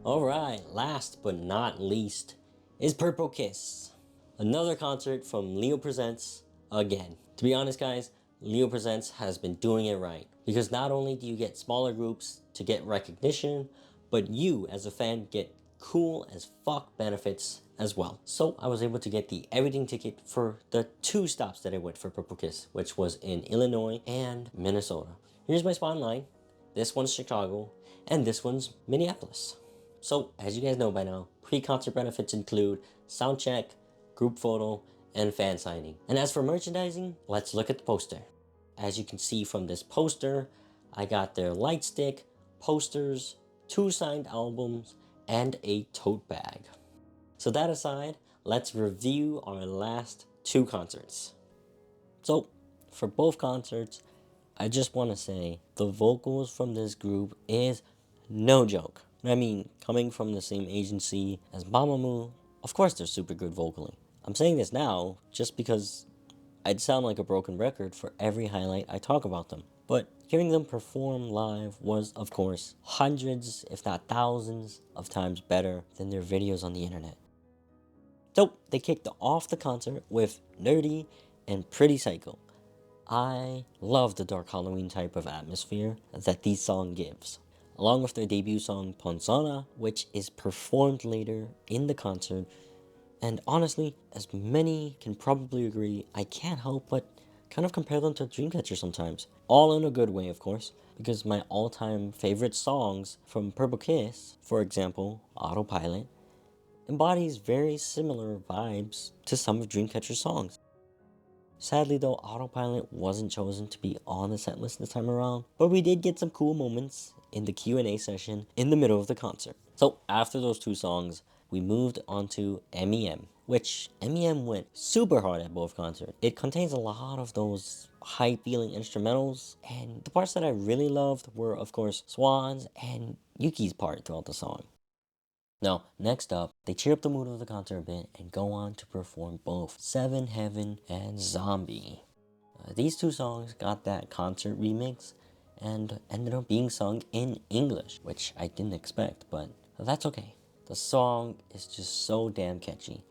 Alright, last but not least is Purple Kiss. Another concert from Leo Presents again. To be honest, guys, Leo Presents has been doing it right. Because not only do you get smaller groups to get recognition, but you as a fan get cool as fuck benefits as well. So I was able to get the everything ticket for the 2 stops that I went for Purple Kiss, which was in Illinois and Minnesota. Here's my spot in line. This one's Chicago, and this one's Minneapolis. So, as you guys know by now, pre-concert benefits include sound check, group photo, and fan signing. And as for merchandising, let's look at the poster. As you can see from this poster, I got their light stick, posters, 2 signed albums, and a tote bag. So that aside, let's review our last 2 concerts. So, for both concerts, I just want to say the vocals from this group is no joke. I mean, coming from the same agency as Mamamoo, of course they're super good vocally. I'm saying this now just because I'd sound like a broken record for every highlight I talk about them. But hearing them perform live was, of course, hundreds, if not thousands, of times better than their videos on the internet. So they kicked off the concert with Nerdy and Pretty Psycho. I love the dark Halloween type of atmosphere that this song gives, along with their debut song Ponzona, which is performed later in the concert. And honestly, as many can probably agree, I can't help but kind of compare them to Dreamcatcher sometimes. All in a good way, of course, because my all-time favorite songs from Purple Kiss, for example, Autopilot, embodies very similar vibes to some of Dreamcatcher's songs. Sadly though, Autopilot wasn't chosen to be on the setlist this time around, but we did get some cool moments in the Q&A session in the middle of the concert. So after those two songs, we moved on to MEM, which MEM went super hard at both concerts. It contains a lot of those high-feeling instrumentals, and the parts that I really loved were, of course, Swan's and Yuki's part throughout the song. Now, next up, they cheer up the mood of the concert a bit and go on to perform both Seven Heaven and Zombie. These two songs got that concert remix and ended up being sung in English, which I didn't expect, but that's okay. The song is just so damn catchy,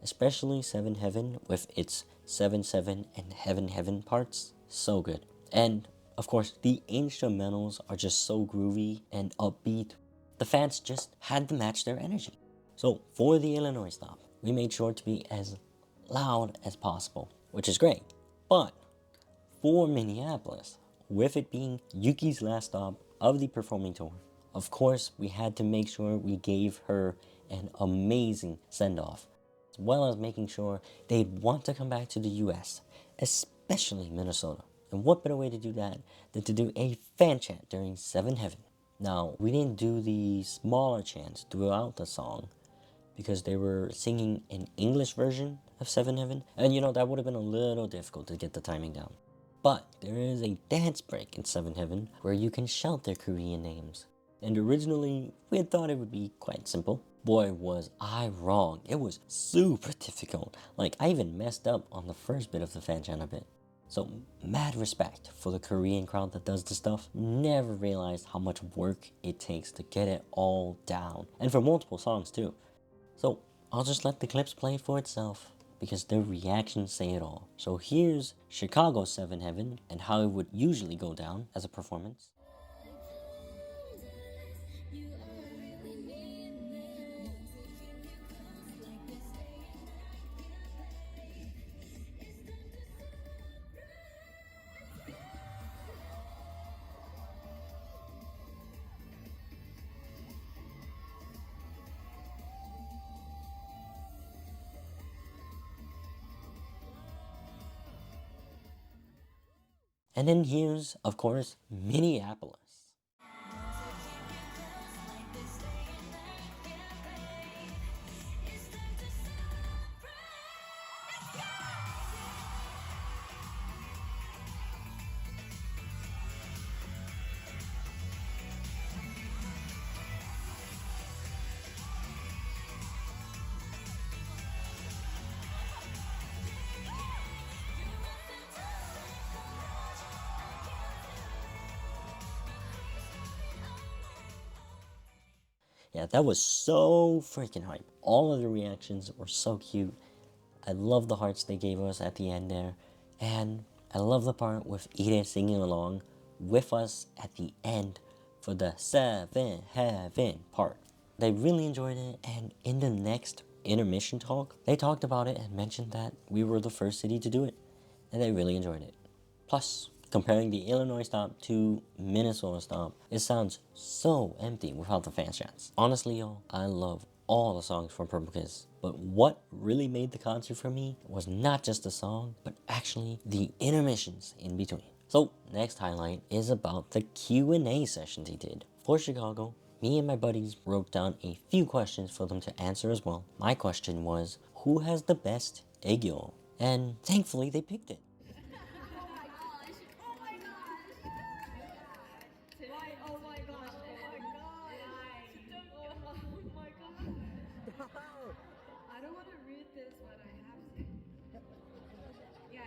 especially Seven Heaven with its 7-7 and Heaven Heaven parts. So good. And of course, the instrumentals are just so groovy and upbeat. The fans just had to match their energy. So for the Illinois stop, we made sure to be as loud as possible, which is great. But for Minneapolis, with it being Yuki's last stop of the performing tour, of course we had to make sure we gave her an amazing send-off, as well as making sure they'd want to come back to the US, especially Minnesota. And what better way to do that than to do a fan chant during Seven Heaven. Now, we didn't do the smaller chants throughout the song because they were singing an English version of Seven Heaven, and that would have been a little difficult to get the timing down. But there is a dance break in Seven Heaven where you can shout their Korean names. And originally, we had thought it would be quite simple. Boy, was I wrong. It was super difficult. Like, I even messed up on the first bit of the fan chant a bit. So, mad respect for the Korean crowd that does this stuff. Never realized how much work it takes to get it all down. And for multiple songs, too. So, I'll just let the clips play for itself, because their reactions say it all. So here's Chicago Seven Heaven and how it would usually go down as a performance. And then here's, of course, Minneapolis. Yeah, that was so freaking hype. All of the reactions were so cute. I love the hearts they gave us at the end there. And I love the part with Ida singing along with us at the end for the Seven Heaven part. They really enjoyed it, and in the next intermission talk, they talked about it and mentioned that we were the first city to do it, and they really enjoyed it. Plus, comparing the Illinois stop to Minnesota stop, it sounds so empty without the fan chants. Honestly, y'all, I love all the songs from Purple Kiss, but what really made the concert for me was not just the song, but actually the intermissions in between. So, next highlight is about the Q&A session they did. For Chicago, me and my buddies wrote down a few questions for them to answer as well. My question was, who has the best egg yolk? And thankfully they picked it. I don't want to read this, but I have to. Yeah,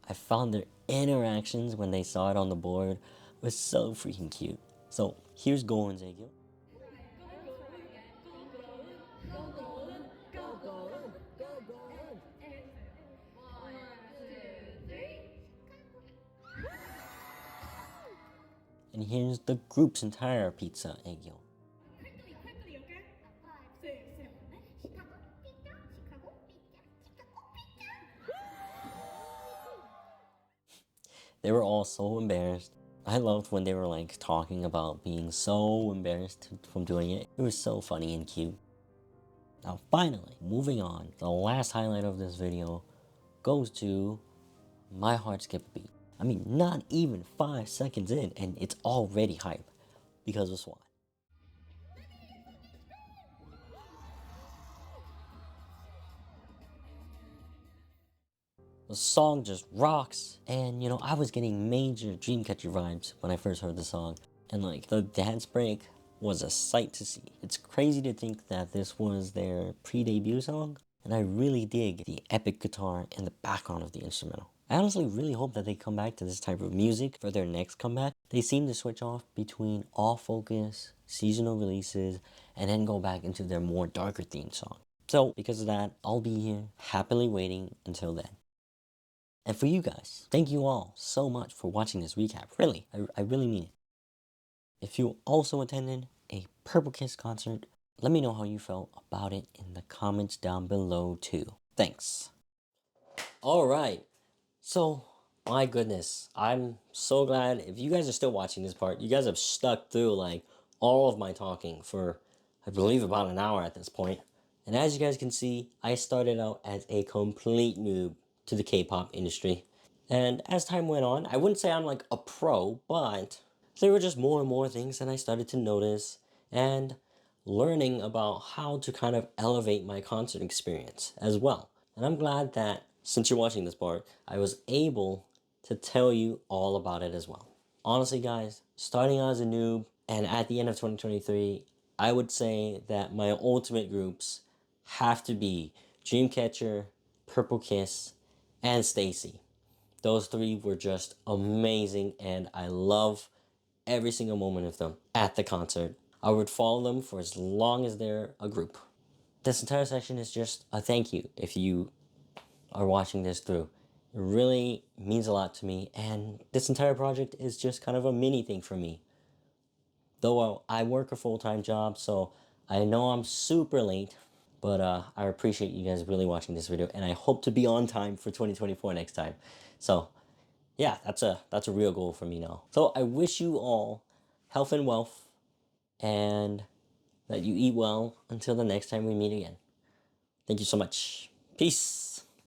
I found their interactions when they saw it on the board was so freaking cute. So here's going, Zegyo. And here's the group's entire pizza, Egyo. quickly, okay? 5, 6, 7, 8. Chicago pizza, Chicago pizza, Chicago pizza. They were all so embarrassed. I loved when they were like talking about being so embarrassed from doing it. It was so funny and cute. Now finally, moving on, the last highlight of this video goes to My Heart Skip a Beat. I mean, not even 5 seconds in and it's already hype because of SWAT. The song just rocks, and you know, I was getting major Dreamcatcher vibes when I first heard the song, and like the dance break was a sight to see. It's crazy to think that this was their pre-debut song, and I really dig the epic guitar and the background of the instrumental. I honestly really hope that they come back to this type of music for their next comeback. They seem to switch off between all focus, seasonal releases, and then go back into their more darker themed song. So because of that, I'll be here happily waiting until then. And for you guys, thank you all so much for watching this recap. Really, I really mean it. If you also attended a Purple Kiss concert, let me know how you felt about it in the comments down below too. Thanks. All right. So, my goodness, I'm so glad if you guys are still watching this part, you guys have stuck through like all of my talking for, I believe, about an hour at this point. And as you guys can see, I started out as a complete noob to the K-pop industry. And as time went on, I wouldn't say I'm like a pro, but there were just more and more things that I started to notice and learning about how to kind of elevate my concert experience as well. And I'm glad that since you're watching this part, I was able to tell you all about it as well. Honestly, guys, starting out as a noob and at the end of 2023, I would say that my ultimate groups have to be Dreamcatcher, Purple Kiss, and STAYC. Those three were just amazing, and I love every single moment of them at the concert. I would follow them for as long as they're a group. This entire section is just a thank you if you are watching this through. It really means a lot to me, and this entire project is just kind of a mini thing for me. Though I work a full-time job, so I know I'm super late, but I appreciate you guys really watching this video, and I hope to be on time for 2024 next time. So yeah, that's a real goal for me now. So I wish you all health and wealth, and that you eat well until the next time we meet again. Thank you so much. Peace.